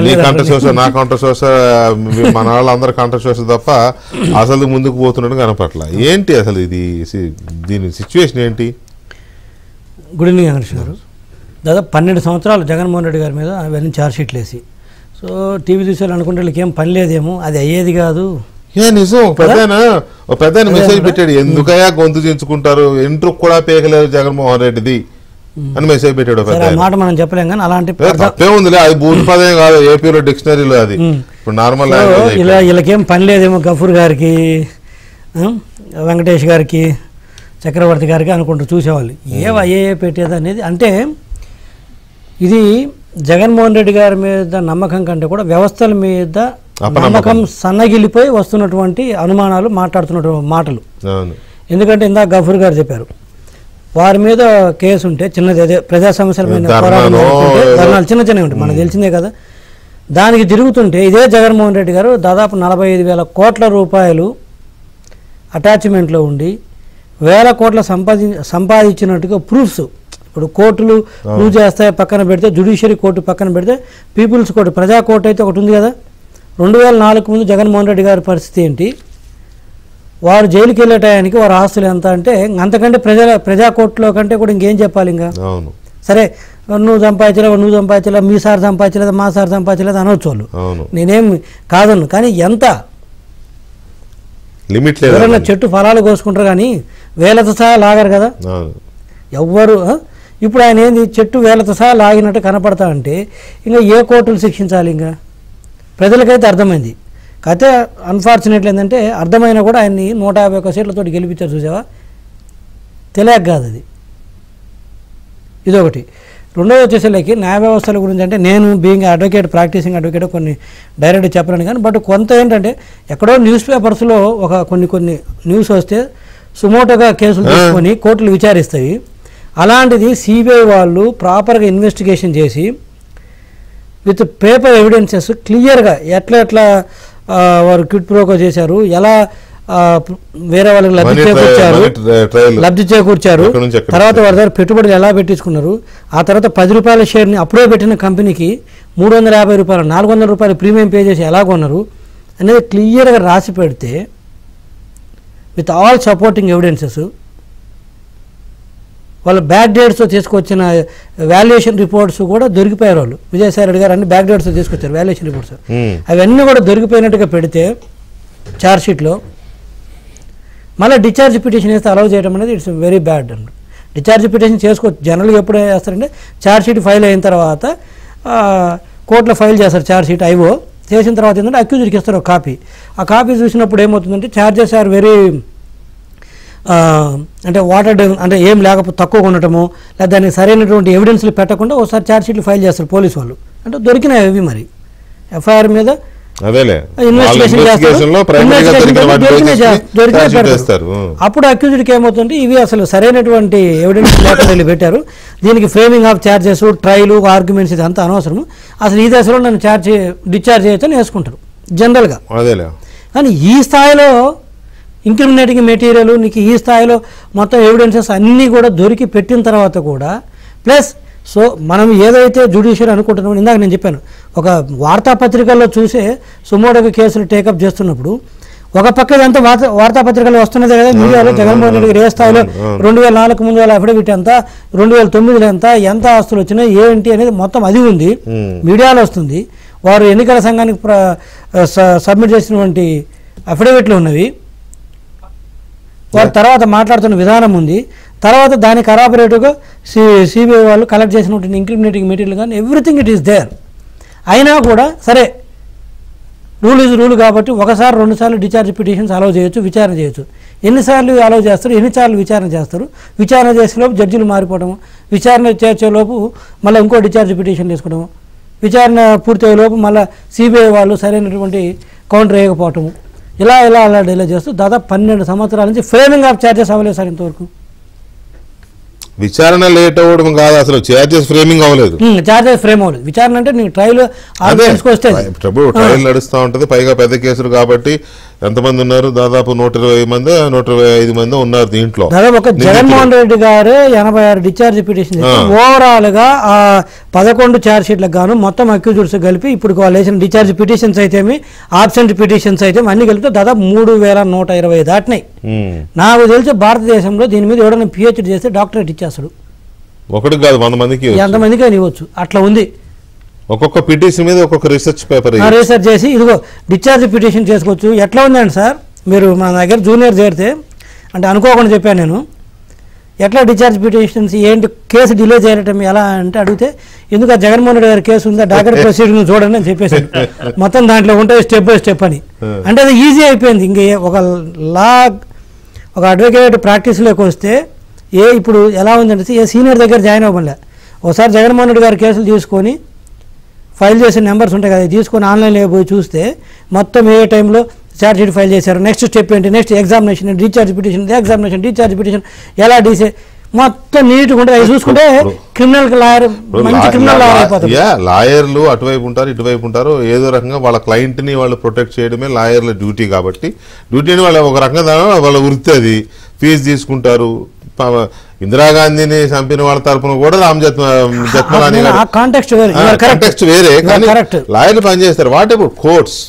నీ కంఠశోష నా కంఠశోష మన వాళ్ళందరూ కంఠశోష తప్ప అసలు ముందుకు పోతున్నాడు కనపట్ల. ఏంటి అసలు దీని సిచ్యువేషన్ ఏంటి? గుడ్ ఈవినింగ్ వెంకటేష్ గారు. దాదాపు 12 సంవత్సరాలు జగన్మోహన్ రెడ్డి గారి మీద అవన్నీ ఛార్జ్ షీట్లు వేసి, సో టీవీ చూసేవాళ్ళు అనుకుంటే వీళ్ళకి ఏం పని లేదేమో, అది అయ్యేది కాదు. నిజం. పెద్ద మెసేజ్ పెట్టాడు, ఎందుకయ్యా గొంతు చించుకుంటారు, ఇంట్రూ కూడా పేకలేదు జగన్మోహన్ రెడ్డిది అని మెసేజ్ పెట్టాడు. మాట మనం చెప్పలేం కానీ అలాంటి తప్పే ఉందిలే, అది భూమి పదమే కాదు, ఏపీలో డిక్షనరీలో అది ఇప్పుడు నార్మల్. వీళ్ళకేం పని లేదేమో గఫూర్ గారికి, వెంకటేష్ గారికి, చక్రవర్తి గారికి అనుకుంటూ చూసేవాళ్ళు. ఏ పెట్టేది అనేది. అంటే ఇది జగన్మోహన్ రెడ్డి గారి మీద నమ్మకం కంటే కూడా వ్యవస్థల మీద నమ్మకం సన్నగిల్లిపోయి వస్తున్నటువంటి అనుమానాలు, మాట్లాడుతున్నటువంటి మాటలు. ఎందుకంటే ఇందాక గఫూర్ గారు చెప్పారు, వారి మీద కేసు ఉంటే చిన్నది, అదే ప్రజా సమస్యల మీద ధర్నాలు చిన్నవి ఉంటాయి, మనకు తెలిసిందే కదా. దానికి తిరుగుతుంటే ఇదే జగన్మోహన్ రెడ్డి గారు దాదాపు 45,000 కోట్ల రూపాయలు అటాచ్మెంట్లో ఉండి 1,000 కోట్ల సంపాదించినట్టుగా ప్రూఫ్స్ ఇప్పుడు కోర్టులు ప్రూవ్ చేస్తాయి పక్కన పెడితే, జ్యుడిషియరీ కోర్టు పక్కన పెడితే పీపుల్స్ కోర్టు, ప్రజా కోర్టు అయితే ఒకటి ఉంది కదా. 2004 ముందు జగన్మోహన్ రెడ్డి గారి పరిస్థితి ఏంటి, వారు జైలుకి వెళ్ళే టయానికి వారి ఆస్తులు ఎంత అంటే అంతకంటే ప్రజా కోర్టులో కంటే కూడా ఇంకేం చెప్పాలి. ఇంకా సరే నువ్వు సంపాదించలేదు, మీ సార్ సంపాదించలేదు, మా సార్ సంపాదించలేదు అనవచ్చు వాళ్ళు, నేనేం కాదన్ను. కానీ ఎంత లిమిట్ ఎవరైనా చెట్టు ఫలాలు కోసుకుంటారు కానీ వేలతో సహా లాగారు కదా ఎవ్వరు. ఇప్పుడు ఆయన ఏంది చెట్టు వేలతో సహా లాగినట్టు కనపడతా అంటే ఇంకా ఏ కోర్టులు శిక్షించాలి? ఇంకా ప్రజలకైతే అర్థమైంది. కాకపోతే అన్ఫార్చునేట్లీ ఏంటంటే అర్థమైనా కూడా ఆయన్ని 151 సీట్లతో గెలిపించారు. చూసావా, తెలియక కాదు అది. ఇదొకటి. రెండోది వచ్చేసరికి న్యాయ వ్యవస్థల గురించి అంటే నేను బీయింగ్ అడ్వకేట్, ప్రాక్టీసింగ్ అడ్వకేట్ కొన్ని డైరెక్ట్ చెప్పలేను కానీ, బట్ కొంత ఏంటంటే ఎక్కడో న్యూస్ పేపర్స్లో ఒక కొన్ని న్యూస్ వస్తే సుమోటోగా కేసులు తీసుకొని కోర్టులు విచారిస్తాయి. అలాంటిది సిబిఐ వాళ్ళు ప్రాపర్గా ఇన్వెస్టిగేషన్ చేసి విత్ పేపర్ ఎవిడెన్సెస్ క్లియర్గా ఎట్లా వారు క్విట్ ప్రోకో చేశారు, ఎలా వేరే వాళ్ళకి లబ్ధి చేకూర్చారు, తర్వాత వారి దగ్గర పెట్టుబడులు ఎలా పెట్టించుకున్నారు, ఆ తర్వాత 10 రూపాయల షేర్ని అప్పుడే పెట్టిన కంపెనీకి 350 రూపాయలు 400 రూపాయలు ప్రీమియం పే చేసి ఎలా కొన్నారు అనేది క్లియర్గా రాసి పెడితే విత్ ఆల్ సపోర్టింగ్ ఎవిడెన్సెస్, వాళ్ళు బ్యాక్ డేట్స్తో తీసుకొచ్చిన వాల్యుయేషన్ రిపోర్ట్స్ కూడా దొరికిపోయారు. వాళ్ళు విజయసాయి రెడ్డి గారు అన్ని బ్యాక్ డేట్స్తో తీసుకొచ్చారు వాల్యుయేషన్ రిపోర్ట్స్, అవన్నీ కూడా దొరికిపోయినట్టుగా పెడితే ఛార్జ్ షీట్లో మళ్ళీ డిశ్చార్జ్ పిటిషన్ వేస్తే అలౌ చేయడం అనేది ఇట్స్ వెరీ బ్యాడ్ అండి. డిశ్చార్జ్ పిటిషన్ చేసుకోవచ్చు, జనరల్గా ఎప్పుడు వేస్తారంటే ఛార్జ్ షీట్ ఫైల్ అయిన తర్వాత కోర్టులో ఫైల్ చేస్తారు. ఛార్జ్ షీట్ ఐఓ చేసిన తర్వాత ఏంటంటే అక్యూజ్డ్కి ఇస్తారు ఒక కాపీ. ఆ కాపీ చూసినప్పుడు ఏమవుతుందంటే ఛార్జెస్ ఆర్ వెరీ అంటే వాటర్ అంటే ఏం లేకపోతే తక్కువగా ఉండటము, లేదా దానికి సరైనటువంటి ఎవిడెన్స్లు పెట్టకుండా ఒకసారి ఛార్జ్ షీట్లు ఫైల్ చేస్తారు పోలీసు వాళ్ళు. అంటే దొరికినాయి అవి మరి ఎఫ్ఐఆర్ మీద అప్పుడు అక్యూజ్డ్కి ఏమవుతుంటే ఇవి అసలు సరైనటువంటి ఎవిడెన్స్ లేకుండా పెట్టారు, దీనికి framing of charges, trial, arguments ఇది అంతా అనవసరం, అసలు ఈ దశలో నన్ను డిశ్చార్జ్ చేయొచ్చని వేసుకుంటారు జనరల్గా. కానీ ఈ స్థాయిలో ఇంక్రిమినేటింగ్ మెటీరియల్ నీకు ఈ స్థాయిలో మొత్తం ఎవిడెన్సెస్ అన్నీ కూడా దొరికి పెట్టిన తర్వాత కూడా ప్లస్ సో మనం ఏదైతే జ్యుడిషియరీ అనుకుంటున్నామో ఇందాక నేను చెప్పాను, ఒక వార్తాపత్రికల్లో చూసే సుమోటో కేసులు టేకప్ చేస్తున్నప్పుడు ఒక పక్క ఇదంతా వార్తాపత్రికలు వస్తున్నదే కదా, మీడియాలో జగన్మోహన్ రెడ్డి గారు ఏ స్థాయిలో 2004 ముందు వాళ్ళ అఫిడవిట్ ఎంత, 2009లో ఎంత ఆస్తులు వచ్చినాయి ఏంటి అనేది మొత్తం అది ఉంది, మీడియాలో వస్తుంది. వారు ఎన్నికల సంఘానికి సబ్మిట్ చేసినటువంటి అఫిడవిట్లు ఉన్నవి, వారు తర్వాత మాట్లాడుతున్న విధానం ఉంది, తర్వాత దానికి కరాబరేటివ్గా సిబిఐ వాళ్ళు కలెక్ట్ చేసినటువంటి ఇంక్రిమినేటింగ్ మెటీరియల్ కానీ ఎవ్రీథింగ్ ఇట్ ఈస్ దేర్. అయినా కూడా సరే రూల్ ఈజ్ రూల్ కాబట్టి ఒకసారి 2 సార్లు డిశ్చార్జ్ పిటిషన్స్ అలౌ చేయొచ్చు, విచారణ చేయొచ్చు. ఎన్నిసార్లు అలౌ చేస్తారు, ఎన్నిసార్లు విచారణ చేస్తారు, విచారణ చేసేలోపు జడ్జిలు మారిపోవడము, విచారణ చేర్చేలోపు మళ్ళీ ఇంకో డిశ్చార్జ్ పిటిషన్ తీసుకోవడము, విచారణ పూర్తయ్యేలోపు మళ్ళీ సిబిఐ వాళ్ళు సరైనటువంటి కౌంటర్ వేయకపోవటము, ఇలా డిలే చేస్తూ దాదాపు 12 సంవత్సరాల నుంచి ఫ్రేమింగ్ ఆఫ్ ఛార్జెస్ అవ్వలేదు సార్ ఇంతవరకు. విచారణ లేట్ అవ్వడం కాదు, అసలు ఛార్జెస్ ఫ్రేమింగ్ అవ్వలేదు, ఛార్జెస్ ఫ్రేమ్ అవ్వలేదు. విచారణ అంటే నీకు ట్రయల్ ట్రయల్ నడుస్తూ ఉంటుంది, పైగా పెద్ద కేసులు కాబట్టి ఎంతమంది ఉన్నారు, దాదాపు 120 మంది 125 మంది ఉన్నారు దీంట్లో. దాదాపు ఒక జగన్మోహన్ రెడ్డి గారు 86 డిశ్చార్జ్ పిటిషన్ ఓవరాల్ గా 11 ఛార్జ్ షీట్లకు గాను మొత్తం అక్యూజ్డ్స్ కలిపి ఇప్పుడు వాళ్ళు వేసిన డిశ్చార్జ్ పిటిషన్స్ అయితే ఆబ్సెంట్ పిటిషన్స్ అయితే అన్ని కలిపితే దాదాపు 3120 దాటినాయి. నాకు తెలిసి భారతదేశంలో దీని మీద ఎవరైనా పిహెచ్డి చేస్తే డాక్టరేట్ ఇచ్చేస్తాడు, ఒకటి కాదు 100 మందికి, ఎంతమందికి అని ఇవ్వచ్చు, అట్లా ఉంది. ఒక్కొక్క పిటిషన్ మీద ఒక్కొక్క రీసెర్చ్ పేపర్ రీసెర్చ్ చేసి ఇదిగో డిశ్చార్జ్ పిటిషన్ చేసుకోవచ్చు. ఎట్లా ఉందండి సార్, మీరు మన దగ్గర జూనియర్ చేరితే అంటే అనుకోకుండా చెప్పాను నేను, ఎట్లా డిశ్చార్జ్ పిటిషన్స్ ఏంటి, కేసు డిలే చేయటం ఎలా అంటే అడిగితే ఎందుకు జగన్మోహన్ రెడ్డి గారి కేసు ఉందా, డాక్టర్ ప్రొసీడింగ్ చూడండి అని చెప్పేసి మొత్తం దాంట్లో ఉంటుంది స్టెప్ బై స్టెప్ అని. అంటే అది ఈజీ అయిపోయింది. ఇంక ఒక అడ్వకేట్ ప్రాక్టీస్లోకి వస్తే ఇప్పుడు ఎలా ఉందంటే ఏ సీనియర్ దగ్గర జాయిన్ అవ్వలే, ఒకసారి జగన్మోహన్ రెడ్డి గారి కేసులు తీసుకొని ఫైల్ చేసిన నెంబర్స్ ఉంటాయి కదా, తీసుకొని ఆన్లైన్లో పోయి చూస్తే మొత్తం ఏ టైంలో ఛార్జ్ షీట్ ఫైల్ చేశారు, నెక్స్ట్ స్టెప్ ఏంటి, next examination, discharge petition, examination, discharge petition ఎలా డీసే మొత్తం నీట్గా ఉంటుంది. అవి చూసుకుంటే క్రిమినల్ లాయర్ మంచి క్రిమినల్ లాయర్ అయిపోతారు. లాయర్లు అటువైపు ఉంటారు ఇటువైపు ఉంటారు, ఏదో రకంగా వాళ్ళ క్లయింట్ని వాళ్ళు ప్రొటెక్ట్ చేయడమే లాయర్ల డ్యూటీ. కాబట్టి డ్యూటీని వాళ్ళ ఒక రకంగా వాళ్ళ వృత్తి, అది ఫీజు తీసుకుంటారు. ఇందిరాగాంధీని చంపిన వాళ్ళ తరఫున కూడా జత్మలాని కాంటెక్స్ట్ వేరే, కానీ లాయర్లు పనిచేస్తారు. వాట్ అబౌట్ కోర్ట్స్,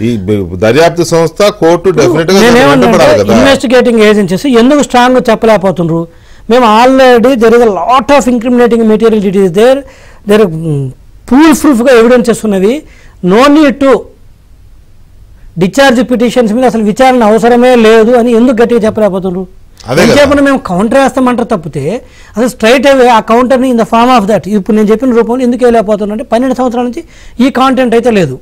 ఈ దర్యాప్తు సంస్థ, కోర్టు డెఫినెట్ గా ఇన్వెస్టిగేటింగ్ ఏజెన్సీస్ ఎందుకు స్ట్రాంగ్ చెప్పలేకపోతున్నారు? మేము already there is a lot of incriminating material, it is there proof గా ఎవిడెన్సెస్ ఉన్నవి. No need to discharge petitions మీద అసలు విచారణ అవసరమే లేదు అని ఎందుకు గట్టిగా చెప్పలేకపోతున్నారు? చెప్పిన మేము కౌంటర్ వేస్తామంటారు తప్పితే అసలు స్ట్రైట్ అవే ఆ కౌంటర్ని in the form of that ఇప్పుడు నేను చెప్పిన రూపంలో ఎందుకు వెళ్ళిపోతున్నా అంటే 12 సంవత్సరాల నుంచి ఈ కాంటెంట్ అయితే లేదు,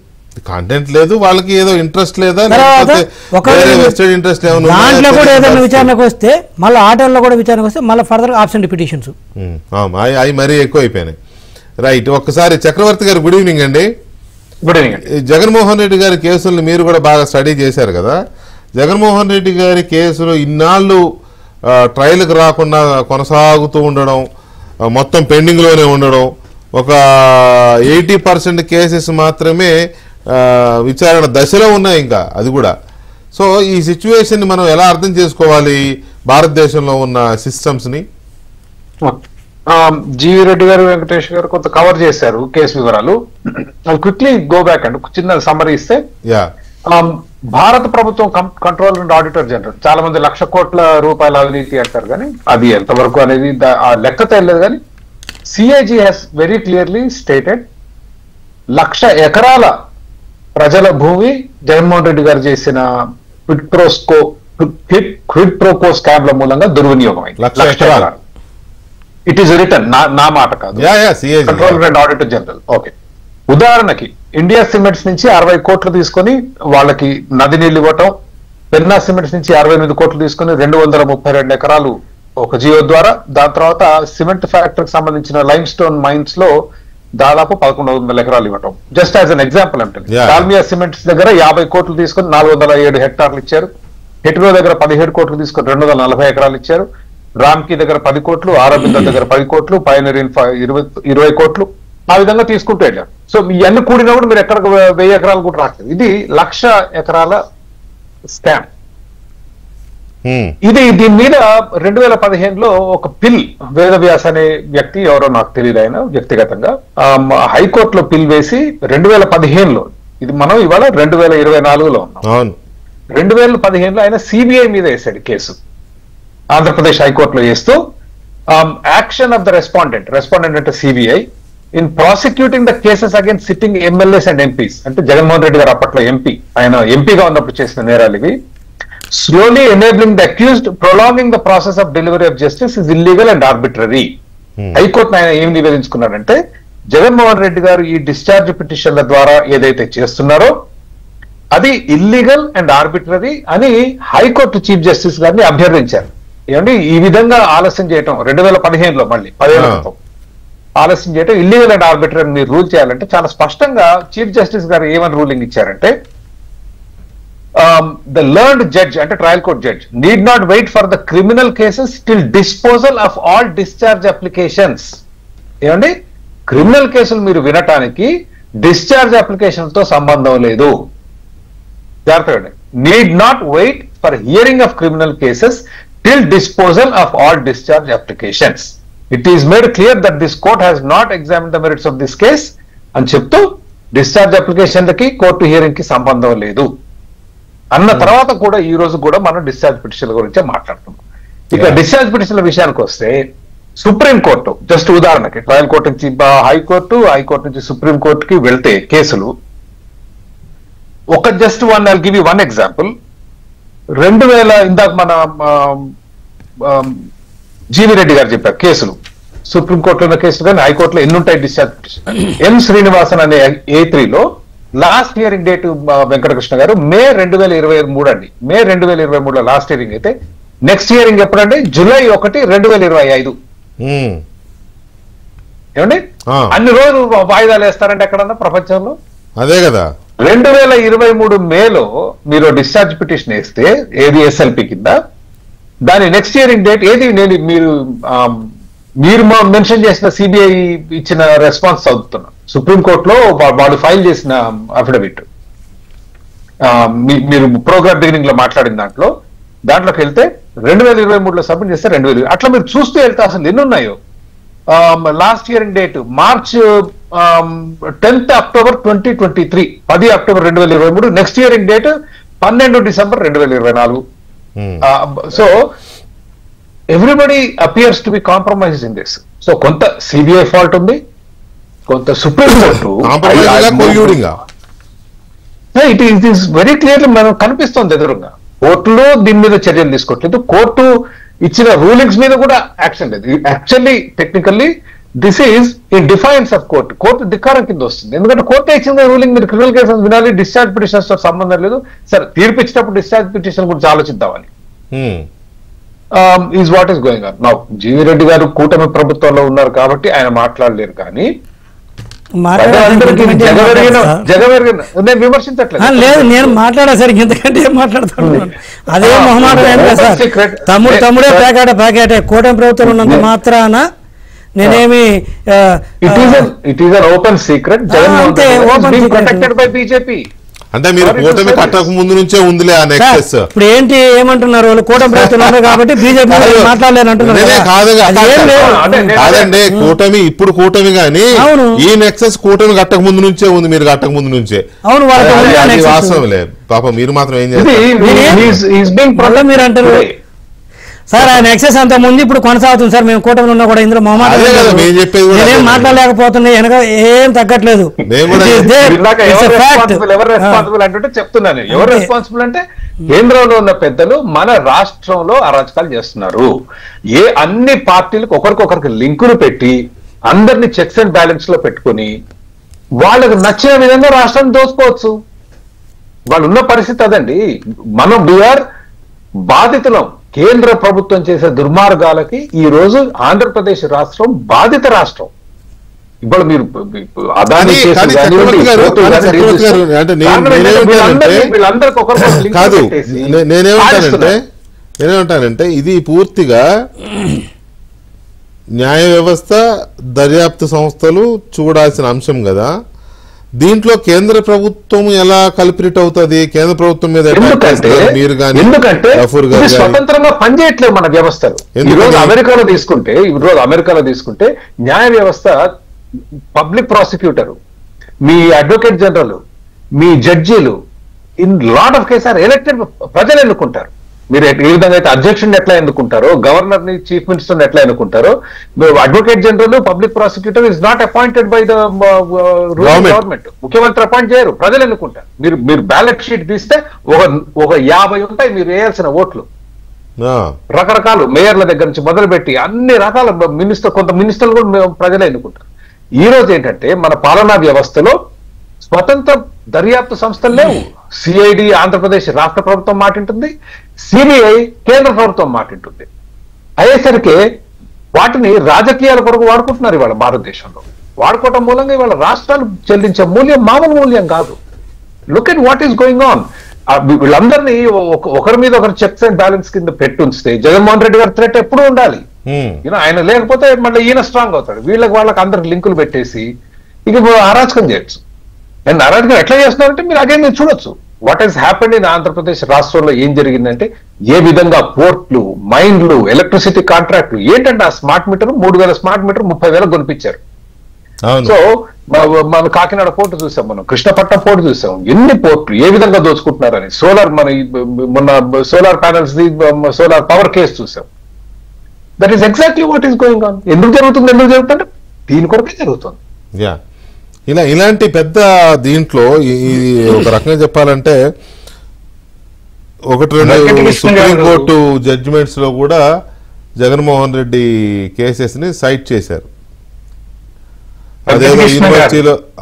వాళ్ళకి ఏదో ఇంట్రెస్ట్ లేదా, దాంట్లో కూడా ఏదైనా విచారణకు వస్తే మళ్ళీ ఆటల్లో కూడా విచారణకు వస్తే మళ్ళీ ఫర్దర్ ఆబ్సెంట్ పిటిషన్స్ అవి మరీ ఎక్కువ అయిపోయినాయి. రైట్, ఒక్కసారి చక్రవర్తి గారు గుడ్ ఈవినింగ్ అండి. Good evening. జగన్మోహన్ రెడ్డి గారి కేసుల్ని మీరు కూడా బాగా స్టడీ చేశారు కదా. జగన్మోహన్ రెడ్డి గారి కేసులు ఇన్నాళ్ళు ట్రయల్కి రాకుండా కొనసాగుతూ ఉండడం, మొత్తం పెండింగ్లోనే ఉండడం, ఒక 80% కేసెస్ మాత్రమే విచారణ దశలో ఉన్నాయి ఇంకా, అది కూడా. సో ఈ సిచ్యువేషన్ మనం ఎలా అర్థం చేసుకోవాలి భారతదేశంలో ఉన్న సిస్టమ్స్ని? జీవి రెడ్డి గారు, వెంకటేష్ గారు కొంత కవర్ చేశారు కేసు వివరాలు. క్విక్లీ గో బ్యాక్ అండ్ చిన్న సమ్మరీ ఇస్తే, భారత ప్రభుత్వం కంట్రోలర్ అండ్ ఆడిటర్ జనరల్ చాలా మంది 1,00,000 కోట్ల రూపాయల అవినీతి అంటారు, కానీ అది ఎంతవరకు అనేది ఆ లెక్క తెలియదు. కానీ CIG has very clearly stated 1,00,000 ఎకరాల ప్రజల భూమి జగన్మోహన్ రెడ్డి గారు చేసిన క్విడ్ ప్రోకో స్కామ్ల మూలంగా దుర్వినియోగం అయింది. 1,00,000 ఎకరాలు. ఇట్ ఈస్ రిటర్న్, నా మాట కాదు, controller and auditor general. Okay, ఉదాహరణకి ఇండియా సిమెంట్స్ నుంచి 60 కోట్లు తీసుకొని వాళ్ళకి నది నీళ్లు ఇవ్వటం, పెన్నా సిమెంట్స్ నుంచి 68 కోట్లు తీసుకొని 232 ఎకరాలు ఒక జియో ద్వారా, దాని తర్వాత సిమెంట్ ఫ్యాక్టరీకి సంబంధించిన లైమ్ స్టోన్ మైన్స్ లో దాదాపు 1100 ఎకరాలు ఇవ్వటం. జస్ట్ యాజ్ అన్ ఎగ్జాంపుల్ అంటే దాల్మియా సిమెంట్స్ దగ్గర 50 కోట్లు తీసుకొని 407 హెక్టార్లు ఇచ్చారు. హెట్రో దగ్గర 17 కోట్లు తీసుకొని 240 ఎకరాలు ఇచ్చారు. రామ్కి దగ్గర 10 కోట్లు, ఆరోబింద దగ్గర 10 కోట్లు, పైనర్ ఇన్ఫా 20 కోట్లు, ఆ విధంగా తీసుకుంటూ వెళ్ళారు. సో ఇవన్నీ కూడినప్పుడు మీరు ఎక్కడ 1000 ఎకరాలు కూడా రాలేదు. ఇది 1,00,000 ఎకరాల స్కామ్. ఇది దీని మీద 2015లో ఒక పిల్, వేదవ్యాస్ అనే వ్యక్తి ఎవరో నాకు తెలియదు, ఆయన వ్యక్తిగతంగా హైకోర్టులో పిల్ వేసి 2015లో, ఇది మనం ఇవాళ 2024లో ఉన్నాం, 2015లో ఆయన సిబిఐ మీద వేశాడు కేసు, ఆంధ్రప్రదేశ్ హైకోర్టులో వేస్తూ యాక్షన్ ఆఫ్ ద రెస్పాండెంట్ అంటే CBI in prosecuting the cases against sitting MLAs and MPs. అంటే జగన్మోహన్ రెడ్డి గారు అప్పట్లో ఎంపీ, ఆయన ఎంపీగా ఉన్నప్పుడు చేసిన నేరాలు ఇవి. Slowly enabling the accused, prolonging the process of delivery of justice is illegal and arbitrary. High court ఆయన ఏం నివేదించుకున్నారంటే, జగన్మోహన్ రెడ్డి గారు ఈ డిశ్చార్జ్ పిటిషన్ల ద్వారా ఏదైతే చేస్తున్నారో అది ఇల్లీగల్ అండ్ ఆర్బిట్రరీ అని హైకోర్టు చీఫ్ జస్టిస్ గారిని అభ్యర్థించారు. ఏమండి, ఈ విధంగా ఆలస్యం చేయటం 2015లో, మళ్ళీ 10 ఏళ్ల క్రితం ఆలస్యం చేయటం ఇల్లీగల్ అండ్ ఆర్బిట్రరీ మీరు రూల్ చేయాలంటే చాలా స్పష్టంగా చీఫ్ జస్టిస్ గారు ఏమని రూలింగ్ ఇచ్చారంటే, the learned judge అంటే trial court judge need not wait for the criminal cases till disposal of all discharge applications. ఏమండి, క్రిమినల్ కేసులు మీరు వినటానికి డిశ్చార్జ్ అప్లికేషన్ తో సంబంధం లేదు. జాగ్రత్తగా, need not wait for hearing of criminal cases till disposal of all discharge applications. It is made clear that this court has not examined the merits of this case అని చెప్తూ discharge అప్లికేషన్లకి court hearing కి సంబంధం లేదు అన్న తర్వాత కూడా ఈ రోజు కూడా మనం డిశ్చార్జ్ పిటిషన్ల గురించే మాట్లాడుతున్నాం. ఇక డిశ్చార్జ్ పిటిషన్ల విషయానికి వస్తే, సుప్రీంకోర్టు జస్ట్ ఉదాహరణకి ట్రయల్ కోర్టు నుంచి హైకోర్టు నుంచి సుప్రీంకోర్టుకి వెళ్తే కేసులు ఒక just I'll give you one example. 2000 ఇందాక మన జీవి రెడ్డి గారు చెప్పారు కేసులు, సుప్రీంకోర్టులో ఉన్న కేసులు కానీ హైకోర్టులో ఎన్ని ఉంటాయి డిశ్చార్జ్ పిటిషన్. ఎం శ్రీనివాసన్ అనే A3లో లాస్ట్ హియరింగ్ డేట్ వెంకటకృష్ణ గారు మే 2023 అండి. మే 2023లో లాస్ట్ హియరింగ్ అయితే నెక్స్ట్ హియరింగ్ ఎప్పుడండి? జూలై 1, 2025. ఏమండి, అన్ని రోజులు వాయిదాలు వేస్తారంటే ఎక్కడన్నా ప్రపంచంలో? అదే కదా. 2023 మేలో మీరు డిశ్చార్జ్ పిటిషన్ వేస్తే ఏది ఎస్ఎల్పి కింద, దాని నెక్స్ట్ హియరింగ్ డేట్ ఏది? నేను మీరు మెన్షన్ చేసిన సిబిఐ ఇచ్చిన రెస్పాన్స్ చదువుతున్నా. సుప్రీంకోర్టులో వాళ్ళు ఫైల్ చేసిన అఫిడవిట్, మీరు ప్రోగ్రామ్ బిగినింగ్ లో మాట్లాడిన దాంట్లోకి వెళ్తే 2023లో సబ్మిట్ చేస్తే 2000. అట్లా మీరు చూస్తూ వెళ్తే అసలు ఎన్ని ఉన్నాయో. Last hearing date March 10 October 2023, 10 October 2023. Next hearing date 12 December 2024. So everybody appears to be compromise in this. So కొంత సిబిఐ ఫాల్ట్ ఉంది, కొంత supreme court. It is very clearly మనం కనిపిస్తుంది ఎదురుగా. కోర్టులో దీని మీద చర్యలు తీసుకోవట్లేదు, కోర్టు ఇచ్చిన రూలింగ్స్ మీద కూడా యాక్షన్ లేదు. Actually technically this is in defiance of court. Court ధిక్కారం కింద వస్తుంది. ఎందుకంటే కోర్టు ఇచ్చిన రూలింగ్ మీరు క్రిమినల్ కేసెస్ వినాలి, డిశ్చార్జ్ పిటిషన్స్ తో సంబంధం లేదు. సరే, తీర్పు ఇచ్చినప్పుడు డిశ్చార్జ్ పిటిషన్ గురించి ఆలోచిద్దామని is what is going on now. GV Reddy గారు కూటమి ప్రభుత్వంలో ఉన్నారు కాబట్టి ఆయన మాట్లాడలేరు, కానీ నేను విమర్శించట్లేదు. లేదు, నేను మాట్లాడేసరికి ఇంతకంటే ఏం మాట్లాడతాను? అదే మొహమాటం సార్. తమ్ముడే ప్యాకెటే కూటమి ప్రభుత్వం ఉన్నంత మాత్రాన నేనేమి it is an open secret. Protected by BJP. అంటే మీరు కూటమి కట్టక ముందు నుంచే ఉందిలే ఆ నెక్సెస్. ఇప్పుడు ఏంటి ఏమంటున్నారు వాళ్ళు? కూటమి ప్రభుత్వం కాబట్టి బీజేపీ మాట్లాడలేనంటున్నారు. కాదండి, కూటమి ఇప్పుడు కూటమి గానీ ఈ నెక్సెస్ కూటమి కట్టక ముందు నుంచే ఉంది, మీరు కట్టక ముందు నుంచే. అవును, అది వాస్తవం లేదు. పాపం మీరు మాత్రం ఏం చేస్తారు? మీరు అంటారు సార్ ఆయన ఎక్సెస్ అంత ముందు ఇప్పుడు కొనసాగుతుంది సార్. మేము కూటమిలో ఉన్నా కూడా ఇందులో నేనేం మాట్లాడలేకపోతున్నాయి, వెనక ఏం తగ్గట్లేదు. ఎవరు రెస్పాన్సిబుల్ అంటే చెప్తున్నాను. ఎవరు రెస్పాన్సిబుల్ అంటే కేంద్రంలో ఉన్న పెద్దలు మన రాష్ట్రంలో అరాచకాలు చేస్తున్నారు. అన్ని పార్టీలకు ఒకరికొకరికి లింకులు పెట్టి అందరినీ చెక్స్ అండ్ బ్యాలెన్స్ లో పెట్టుకుని వాళ్ళకు నచ్చిన విధంగా రాష్ట్రాన్ని దోచుకోవచ్చు. వాళ్ళు ఉన్న పరిస్థితి అదండి. మనం వీఆర్ బాధితులం. కేంద్ర ప్రభుత్వం చేసే దుర్మార్గాలకి ఈ రోజు ఆంధ్రప్రదేశ్ రాష్ట్రం బాధిత రాష్ట్రం. ఇప్పుడు మీరు అదాని నేనేమంటానంటే ఇది పూర్తిగా న్యాయ వ్యవస్థ, దర్యాప్తు సంస్థలు చూడాల్సిన అంశం కదా. దీంట్లో కేంద్ర ప్రభుత్వం ఎలా కల్పిట్ అవుతుంది? కేంద్ర ప్రభుత్వం మీద మీరు కానీ స్వతంత్రంగా పనిచేయట్లేదు మన వ్యవస్థలు. ఈరోజు అమెరికాలో తీసుకుంటే న్యాయ వ్యవస్థ, పబ్లిక్ ప్రాసిక్యూటర్, మీ అడ్వకేట్ జనరల్, మీ జడ్జీలు in lot of cases are elected. ప్రజలు ఎన్నుకుంటారు. మీరు ఏ విధంగా అయితే అధ్యక్షుడిని ఎట్లా ఎన్నుకుంటారో, గవర్నర్ ని, చీఫ్ మినిస్టర్ ఎట్లా ఎన్నుకుంటారో, advocate general, public prosecutor is not appointed by the government. ముఖ్యమంత్రి అపాయింట్ చేయరు, ప్రజలు ఎన్నుకుంటారు. మీరు బ్యాలెట్ షీట్ తీస్తే ఒక 50 ఉంటాయి మీరు వేయాల్సిన ఓట్లు. రకరకాలు మేయర్ల దగ్గర నుంచి మొదలుపెట్టి అన్ని రకాల కొంత మినిస్టర్లు కూడా ప్రజలే ఎన్నుకుంటారు. ఈ రోజు ఏంటంటే మన పాలనా వ్యవస్థలో స్వతంత్ర దర్యాప్తు సంస్థలు లేవు. సిఐడి ఆంధ్రప్రదేశ్ రాష్ట్ర ప్రభుత్వం మాటింటుంది, సిబిఐ కేంద్ర ప్రభుత్వం మాటింటుంది. అయ్యేసరికి వాటిని రాజకీయాల కొరకు వాడుకుంటున్నారు ఇవాళ భారతదేశంలో. వాడుకోవటం మూలంగా ఇవాళ రాష్ట్రాలు చెల్లించే మూల్యం మామూలు మూల్యం కాదు. Look at what is going on. వీళ్ళందరినీ ఒకరి మీద ఒకరు చెక్స్ అండ్ బ్యాలెన్స్ కింద పెట్టుంచితే జగన్మోహన్ రెడ్డి గారి థ్రెట్ ఎప్పుడూ ఉండాలి. ఆయన లేకపోతే మళ్ళీ ఈయన స్ట్రాంగ్ అవుతాడు. వాళ్ళకి అందరికి లింకులు పెట్టేసి ఇక అరాచకం చేయొచ్చు. అండ్ అరాచకం ఎట్లా చేస్తున్నారంటే మీరు అగైన్ మీరు చూడొచ్చు what is happened in Andhra Pradesh రాష్ట్రంలో. ఏం జరిగిందంటే ఏ విధంగా పోర్ట్లు, మైన్లు, ఎలక్ట్రిసిటీ కాంట్రాక్ట్లు ఏంటంటే ఆ స్మార్ట్ మీటర్ 3000 స్మార్ట్ మీటర్ 30,000 కొనిపించారు. సో మన కాకినాడ పోర్టు చూసాం, మనం కృష్ణపట్నం పోర్టు చూసాం. ఎన్ని పోర్ట్లు ఏ విధంగా దోచుకుంటున్నారని. మొన్న solar panels, solar power case చూసాం. That is exactly what is going on. ఎందుకు జరుగుతుందంటే దీని కొరకే జరుగుతుంది. ఇలాంటి పెద్ద దీంట్లో ఒక రకంగా చెప్పాలంటే 1-2 సుప్రీంకోర్టు జడ్జిమెంట్స్ లో కూడా జగన్మోహన్ రెడ్డి కేసెస్ ని సైట్ చేశారు.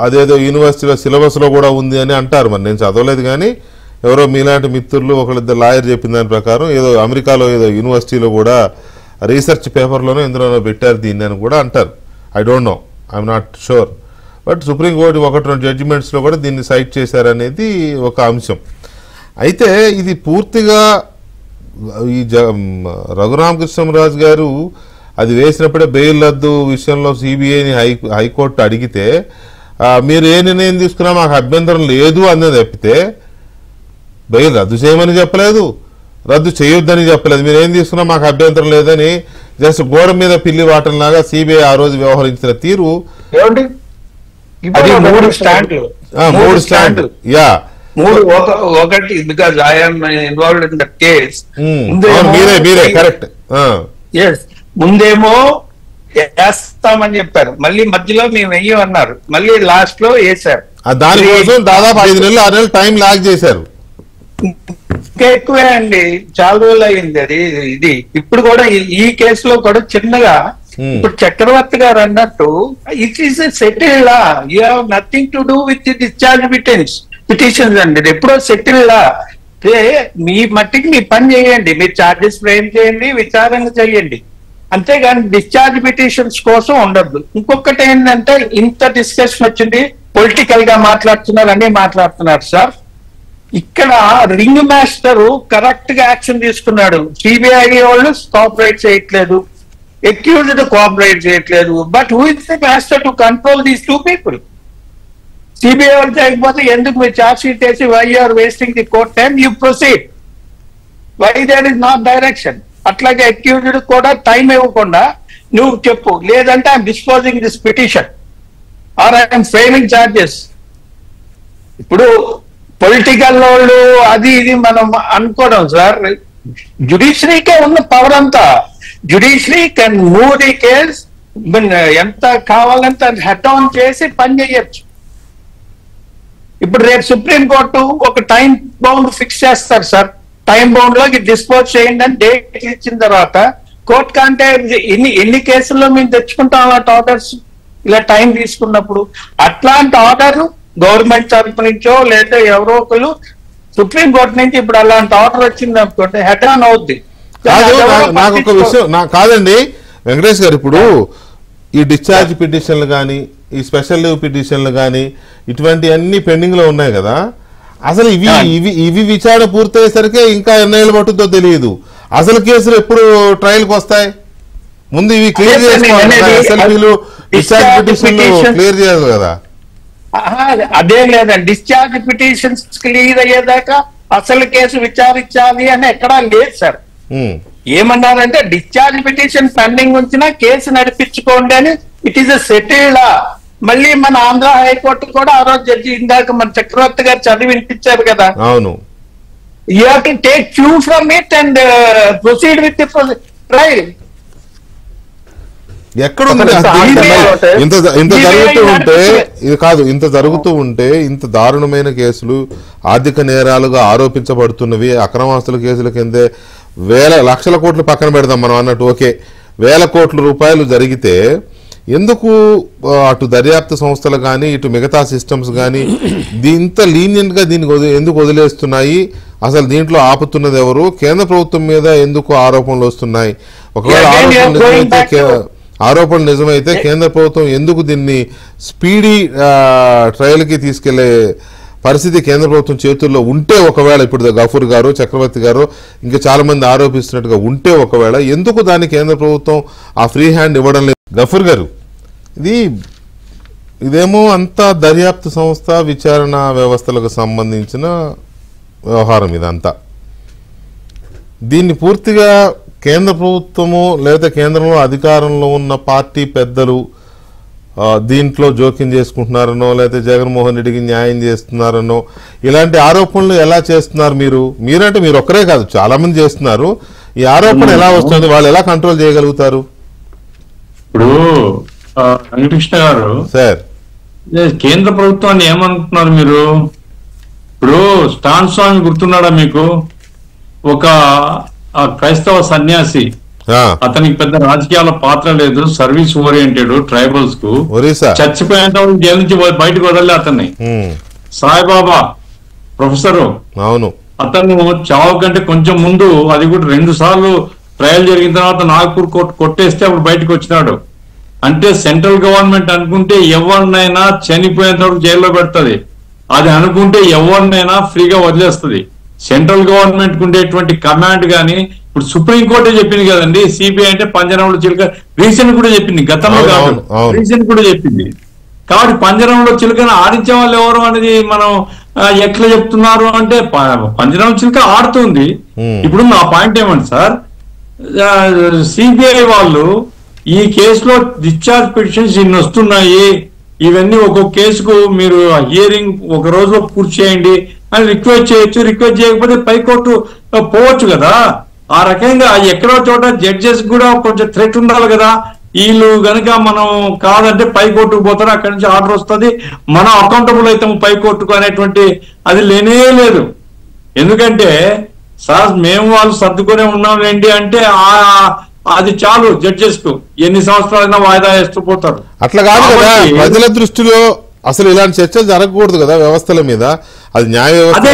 అదేదో యూనివర్సిటీలో సిలబస్ లో కూడా ఉంది అని అంటారు. మరి నేను చదవలేదు కానీ ఎవరో మీలాంటి మిత్రులు ఒకళ్ళిద్దరు లాయర్ చెప్పిన దాని ప్రకారం ఏదో అమెరికాలో ఏదో యూనివర్సిటీలో కూడా రీసెర్చ్ పేపర్లోనో ఎందులోనో పెట్టారు దీన్ని అని కూడా అంటారు. I don't know, I'm not sure. But supreme court 1-2 జడ్జిమెంట్స్లో కూడా దీన్ని సైట్ చేశారనేది ఒక అంశం. అయితే ఇది పూర్తిగా ఈ రఘురామకృష్ణరాజు గారు అది వేసినప్పుడే బెయిల్ రద్దు విషయంలో సిబిఐని హైకోర్టు అడిగితే మీరు ఏ నిర్ణయం తీసుకున్నా మాకు అభ్యంతరం లేదు అన్నది తప్పితే బెయిల్ రద్దు చేయమని చెప్పలేదు, రద్దు చేయొద్దని చెప్పలేదు. మీరు ఏం తీసుకున్నా మాకు అభ్యంతరం లేదని జస్ట్ గోడ మీద పిల్లి వాటంలాగా సిబిఐ ఆ రోజు వ్యవహరించిన తీరు. అది 3 స్టాండ్లు. ఒకటి because I'm involved in the case. మీరే కరెక్ట్. ముందేమో వేస్తామని చెప్పారు, మళ్ళీ మధ్యలో మేము వెయ్యమన్నారు, మళ్ళీ లాస్ట్ లో వేసారు. దానికోసం దాదాపు 5 నెలలు 6 నెలలు టైం లాగ్ చేశారు. ఇంకా ఎక్కువే అండి, చాలా రోజులు అయింది అది. ఇది ఇప్పుడు కూడా ఈ కేసులో కూడా చిన్నగా ఇప్పుడు చక్రవర్తి గారు అన్నట్టు it is settle law. You have nothing to do with the discharge petitions అండి. ఎప్పుడో సెటిల్ లా. మీ మట్టికి మీ పని చేయండి, మీరు ఛార్జెస్ ఫ్రేమ్ చేయండి, విచారణ చేయండి, అంతేగాని డిశ్చార్జ్ పిటిషన్స్ కోసం ఉండద్దు. ఇంకొకటి ఏంటంటే ఇంత డిస్కషన్ వచ్చింది, పొలిటికల్ గా మాట్లాడుతున్నారు, అన్ని మాట్లాడుతున్నారు సార్. ఇక్కడ రింగ్ మాస్టర్ కరెక్ట్ గా యాక్షన్ తీసుకున్నాడు. సిబిఐ వాళ్ళు కోఆపరేట్ చేయట్లేదు, అక్యూజ్డ్ కోఆపరేట్ చేయట్లేదు. But who is the master to control these 2 people? CBI వాళ్ళు చేయకపోతే ఎందుకు మీరు ఛార్జ్ షీట్ వేసి why are wasting the court time, you proceed. Why there is not direction? అట్లాగే అక్యూజ్డ్ కూడా టైం ఇవ్వకుండా నువ్వు చెప్పు, లేదంటే I'm disposing this petition or I'm framing charges. ఇప్పుడు పొలిటికల్ వాళ్ళు అది ఇది మనం అనుకోవడం సార్. జ్యుడిషియరీకే ఉన్న పవర్ అంతా. Judiciary can move the case, ఎంత కావాలంటే హెడ్ ఆన్ చేసి పని చేయొచ్చు. ఇప్పుడు రేపు సుప్రీంకోర్టు ఒక టైం బౌండ్ ఫిక్స్ చేస్తారు సార్. టైం బౌండ్ లో డిస్పోజ్ చేయండి అని డేట్ ఇచ్చిన తర్వాత కోర్టు కంటే ఎన్ని కేసుల్లో మేము తెచ్చుకుంటాం అలాంటి ఆర్డర్స్? ఇలా టైం తీసుకున్నప్పుడు అట్లాంటి ఆర్డర్ గవర్నమెంట్ తరపు నుంచో లేదా ఎవరో ఒకరు సుప్రీం కోర్టు నుంచి ఇప్పుడు అలాంటి ఆర్డర్ వచ్చింది అనుకోండి హెడ్ ఆన్ అవుద్ది. నాకు ఒక విషయం కాదండి వెంకటేష్ గారు, ఇప్పుడు ఈ డిశ్చార్జ్ పిటిషన్లు కానీ ఈ స్పెషల్ లీవ్ పిటిషన్లు కానీ ఇటువంటి అన్ని పెండింగ్ లో ఉన్నాయి కదా, అసలు ఇవి విచారణ పూర్తయ్యేసరికి ఇంకా ఎన్నేళ్ళు పట్టుద్దో తెలియదు. అసలు కేసులు ఎప్పుడు ట్రయల్కి వస్తాయి? ముందు ఇవి క్లియర్ చేసుకోవాలి, ఎస్ఎల్పీలు డిశ్చార్జ్ పిటిషన్లు క్లియర్ చేయాలి కదా. అదే లేదా డిశ్చార్జ్ పిటిషన్స్ క్లియర్ అయ్యేదాకా అసలు కేసు విచారించాలి అని ఎక్కడా లేదు సార్. ఏమన్నారంటే డిశ్చార్జ్ పిటిషన్ పెండింగ్ ఉంచినా కేసు నడిపించుకోండి అని. It is a settled. మళ్ళీ మన ఆంధ్ర హైకోర్టు కూడా ఆ రోజు జడ్జి ఇందాక మన చక్రవర్తి గారు చదివి వినిపించారు కదా. అవును, you have to take queue from it and proceed with trial. ఎక్కడుంది ఇంత జరుగుతూ ఉంటే ఇది కాదు, ఇంత జరుగుతూ ఉంటే ఇంత దారుణమైన కేసులు ఆర్థిక నేరాలుగా ఆరోపించబడుతున్నవి, అక్రమాస్తుల కేసుల కిందే లక్షల కోట్లు పక్కన పెడదాం మనం అన్నట్టు, ఓకే, వేల కోట్ల రూపాయలు జరిగితే ఎందుకు అటు దర్యాప్తు సంస్థలు కానీ ఇటు మిగతా సిస్టమ్స్ కానీ ఇంత లీనియంట్ గా దీనికి ఎందుకు వదిలేస్తున్నాయి? అసలు దీంట్లో ఆపుతున్నది ఎవరు? కేంద్ర ప్రభుత్వం మీద ఎందుకు ఆరోపణలు వస్తున్నాయి? ఒకవేళ ఆరోపణలు నిజమైతే కేంద్ర ప్రభుత్వం ఎందుకు దీన్ని స్పీడీ ట్రయల్ కి తీసుకెళ్లే పరిస్థితి కేంద్ర ప్రభుత్వం చేతుల్లో ఉంటే, ఒకవేళ ఇప్పుడు గఫూర్ గారు చక్రవర్తి గారు ఇంకా చాలా మంది ఆరోపిస్తున్నట్టుగా ఉంటే, ఒకవేళ ఎందుకు దాన్ని కేంద్ర ప్రభుత్వం ఆ ఫ్రీ హ్యాండ్ ఇవ్వడం లేదు? గఫూర్ గారు, ఇదేమో అంతా దర్యాప్తు సంస్థ విచారణ వ్యవస్థలకు సంబంధించిన వ్యవహారం ఇదంతా. దీన్ని పూర్తిగా కేంద్ర ప్రభుత్వము లేదా కేంద్రంలో అధికారంలో ఉన్న పార్టీ పెద్దలు దీంట్లో జోక్యం చేసుకుంటున్నారనో లేకపోతే జగన్మోహన్ రెడ్డికి న్యాయం చేస్తున్నారనో ఇలాంటి ఆరోపణలు ఎలా చేస్తున్నారు? మీరంటే మీరు ఒక్కరే కాదు, చాలా మంది చేస్తున్నారు. ఈ ఆరోపణ ఎలా వస్తుంది? వాళ్ళు ఎలా కంట్రోల్ చేయగలుగుతారు? ఇప్పుడు వెంకటకృష్ణ గారు సార్, కేంద్ర ప్రభుత్వాన్ని ఏమనుకుంటున్నారు మీరు? ఇప్పుడు స్టాన్ స్వామి గుర్తున్నాడా మీకు? ఒక క్రైస్తవ సన్యాసి, అతనికి పెద్ద రాజకీయాల పాత్ర లేదు, సర్వీస్ ఓరియంటెడ్, ట్రైబల్స్ కు చచ్చిపోయేంత జైలు నుంచి బయటకు వదలలే అతన్ని. సాయిబాబా ప్రొఫెసర్, అవును, అతను చావు కంటే కొంచెం ముందు, అది కూడా 2 సార్లు ట్రయల్ జరిగిన తర్వాత నాగపూర్ కోర్టు కొట్టేస్తే అప్పుడు బయటకు వచ్చినాడు. అంటే సెంట్రల్ గవర్నమెంట్ అనుకుంటే ఎవరినైనా చనిపోయేంత వరకు జైల్లో పెడుతుంది, అది అనుకుంటే ఎవరినైనా ఫ్రీగా వదిలేస్తుంది. సెంట్రల్ గవర్నమెంట్ ఉండేటువంటి కమాండ్ గాని, ఇప్పుడు సుప్రీంకోర్టే చెప్పింది కదండి, సిబిఐ అంటే పంజరంలో చిలుక, రీసెంట్ కూడా చెప్పింది, గతంలో కాదు రీసెంట్ కూడా చెప్పింది. కాబట్టి పంజరంలో చిలుకను ఆడించే వాళ్ళు ఎవరు అనేది మనం ఎట్లా చెప్తున్నారు అంటే, పంజరం చిలుక ఆడుతుంది. ఇప్పుడు నా పాయింట్ ఏమంటే సార్, సిబిఐ వాళ్ళు ఈ కేసులో డిశ్చార్జ్ పిటిషన్స్ ఇన్ని వస్తున్నాయి, ఇవన్నీ ఒక్కొక్క కేసుకు మీరు హియరింగ్ ఒక రోజులో పూర్తి చేయండి అని రిక్వెస్ట్ చేయొచ్చు. రిక్వెస్ట్ చేయకపోతే పైకోర్టు పోవచ్చు కదా. ఆ రకంగా ఎక్కడో చోట జడ్జెస్ కూడా కొంచెం థ్రెట్ ఉండాలి కదా. వీళ్ళు గనక మనం కాదంటే పైకోర్టుకు పోతారు, అక్కడి నుంచి ఆర్డర్ వస్తుంది, మనం అకౌంటబుల్ అవుతాము పైకోర్టుకు అనేటువంటి అది లేనే లేదు. ఎందుకంటే సార్ మేము వాళ్ళు సర్దుకునే ఉన్నాంలేండి అంటే అది చాలు, జడ్జెస్ కు ఎన్ని సంవత్సరాలైనా వాయిదా వేస్తూ పోతారు. అట్లా కాదు కదా, ప్రజల దృష్టిలో అసలు ఇలాంటి చర్చలు జరగకూడదు కదా వ్యవస్థల మీద. అది న్యాయ వ్యవస్థ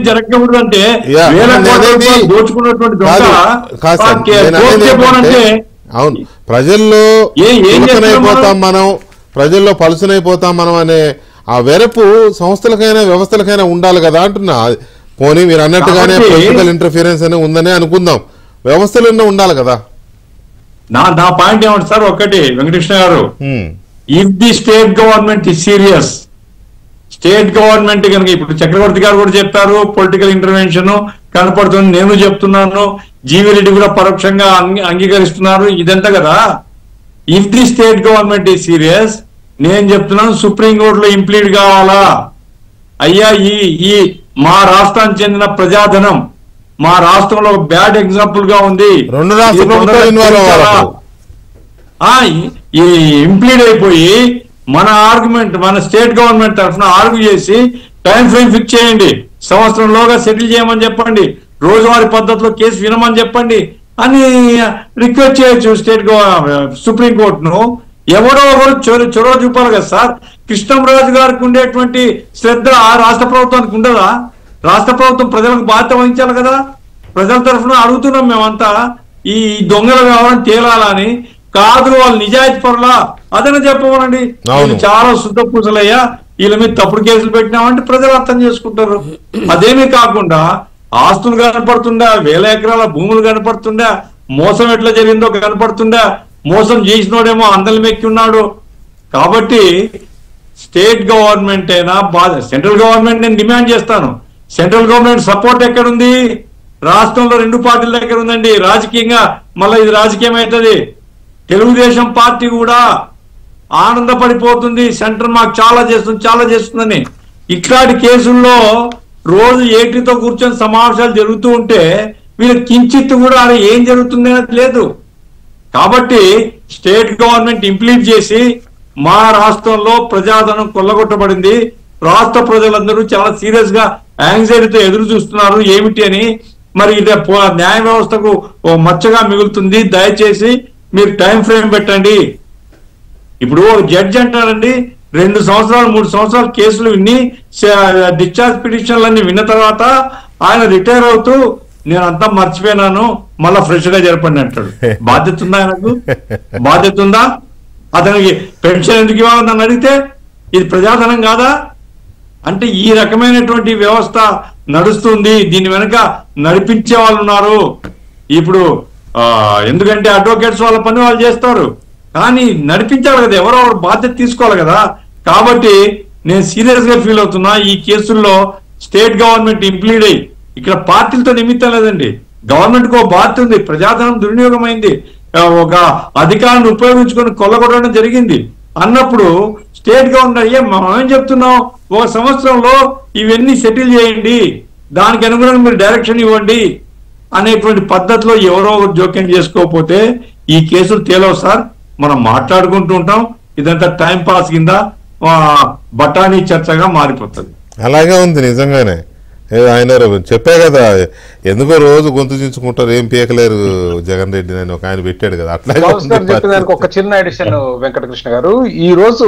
జరగకూడదు అంటే అవును, ప్రజల్లో ప్రజల్లో పలుసునైపోతాం మనం అనే ఆ వెరపు సంస్థలకైనా వ్యవస్థలకైనా ఉండాలి కదా అంటున్నా. పోనీ మీరు అన్నట్టుగానే పొలిటికల్ ఇంటర్ఫిరెన్స్ అని ఉందనే అనుకుందాం, వ్యవస్థలు ఉండాలి కదా. నా పాయింట్ ఏమంటారు సార్, ఒకటి వెంకటకృష్ణ గారు, if the state government is serious, state government కనుక, ఇప్పుడు చక్రవర్తి గారు కూడా చెప్పారు పొలిటికల్ ఇంటర్వెన్షన్ కనపడుతుంది, నేను చెప్తున్నాను, జీవీ రెడ్డి కూడా పరోక్షంగా అంగీకరిస్తున్నారు, ఇదంతా కదా. If the state government is serious, నేను చెప్తున్నాను సుప్రీంకోర్టులో ఇంప్లీడ్ కావాలా? అయ్యా ఈ మా రాష్ట్రానికి చెందిన ప్రజాధనం మా రాష్ట్రంలో బ్యాడ్ ఎగ్జాంపుల్ గా ఉంది, ఇంప్లీడ్ అయిపోయి మన ఆర్గ్యుమెంట్, మన స్టేట్ గవర్నమెంట్ తరఫున ఆర్గ్యూ చేసి టైం ఫ్రేమ్ ఫిక్స్ చేయండి, సంవత్సరంలోగా సెటిల్ చేయమని చెప్పండి, రోజువారీ పద్ధతిలో కేసు వినమని చెప్పండి, అని రిక్వెస్ట్ చేయొచ్చు సుప్రీంకోర్టును. ఎవరో ఒకరు చొరవ చూపాలి కదా సార్. కృష్ణంరాజు గారికి ఉండేటువంటి శ్రద్ధ రాష్ట్ర ప్రభుత్వానికి ఉండదా? రాష్ట్ర ప్రభుత్వం ప్రజలకు బాధ్యత వహించాలి కదా. ప్రజల తరఫున అడుగుతున్నాం మేమంతా, ఈ దొంగల వ్యవహారం తేలాలని. కాదు వాళ్ళు నిజాయితీ పరులా అదనే చెప్పమనండి. చాలా శుద్ధ పూసలయ్యా, వీళ్ళ మీద తప్పుడు కేసులు పెట్టినామంటే ప్రజలు అర్థం చేసుకుంటారు. అదేమీ కాకుండా ఆస్తులు కనపడుతుండా, 1000 ఎకరాల భూములు కనపడుతుండా, మోసం ఎట్లా జరిగిందో కనపడుతుండా, మోసం చేసినోడేమో అందలు మెక్కి ఉన్నాడు. కాబట్టి స్టేట్ గవర్నమెంట్ అయినా సెంట్రల్ గవర్నమెంట్ నేను డిమాండ్ చేస్తాను. సెంట్రల్ గవర్నమెంట్ సపోర్ట్ ఎక్కడుంది? రాష్ట్రంలో 2 పార్టీల దగ్గర ఉందండి. రాజకీయంగా మళ్ళీ ఇది రాజకీయం అవుతుంది. తెలుగుదేశం పార్టీ కూడా ఆనందపడిపోతుంది, సెంటర్ మాకు చాలా చేస్తుందని. ఇట్లాంటి కేసుల్లో రోజు ఏటితో కూర్చొని సమావేశాలు జరుగుతూ ఉంటే వీళ్ళకి కించిత్తు కూడా అది ఏం జరుగుతుంది అనేది లేదు. కాబట్టి స్టేట్ గవర్నమెంట్ ఇంప్లీట్ చేసి మా రాష్ట్రంలో ప్రజాధనం కొల్లగొట్టబడింది, రాష్ట్ర ప్రజలందరూ చాలా సీరియస్ గా యాంగ్జైటీతో ఎదురు చూస్తున్నారు ఏమిటి అని. మరి న్యాయ వ్యవస్థకు ఓ మచ్చగా మిగులుతుంది. దయచేసి మీరు టైం ఫ్రేమ్ పెట్టండి. ఇప్పుడు జడ్జి అంటారండి 2 సంవత్సరాలు 3 సంవత్సరాలు కేసులు విని డిశ్చార్జ్ పిటిషన్లన్నీ విన్న తర్వాత ఆయన రిటైర్ అవుతూ నేను అంతా మర్చిపోయినాను, మళ్ళా ఫ్రెష్ గా జరపండి అంటాడు. బాధ్యత ఉందా ఆయనకు? బాధ్యత ఉందా? అతనికి పెన్షన్ ఎందుకు ఇవ్వాలని నన్ను అడిగితే ఇది ప్రజాధనం కాదా? అంటే ఈ రకమైనటువంటి వ్యవస్థ నడుస్తుంది. దీని వెనుక నడిపించే వాళ్ళు ఉన్నారు. ఇప్పుడు ఎందుకంటే అడ్వకేట్స్ వాళ్ళ పని వాళ్ళు చేస్తారు, కానీ నడిపించాలి కదా, ఎవరో బాధ్యత తీసుకోవాలి కదా. కాబట్టి నేను సీరియస్ గా ఫీల్ అవుతున్నా. ఈ కేసుల్లో స్టేట్ గవర్నమెంట్ ఇంప్లీడ్ అయ్యి, ఇక్కడ పార్టీలతో నిమిత్తం లేదండి, గవర్నమెంట్ కు బాధ్యత ఉంది. ప్రజాధనం దుర్వినియోగం అయింది, ఒక అధికారాన్ని ఉపయోగించుకొని కొల్లగొట్టడం జరిగింది అన్నప్పుడు స్టేట్ గవర్నమెంట్ మనం ఏం చెప్తున్నాం, 1 సంవత్సరంలో ఇవన్నీ సెటిల్ చేయండి, దానికి అనుగుణంగా మీరు డైరెక్షన్ ఇవ్వండి అనేటువంటి పద్ధతిలో ఎవరో జోక్యం చేసుకోకపోతే ఈ కేసులు తేలవు సార్. మనం మాట్లాడుకుంటూ ఉంటాం, ఇదంతా టైం పాస్ కింద బఠానీ చర్చగా మారిపోతుంది. అలాగే ఉంది నిజంగానే. ఆయన చెప్పే కదా, ఎందుకో రోజు గొంతు చించుకుంటారు, ఏం పీకలేరు జగన్ రెడ్డి అని ఒక ఆయన పెట్టాడు కదా. అట్లా ఒక చిన్న ఎడిషన్ వెంకటకృష్ణ గారు, ఈ రోజు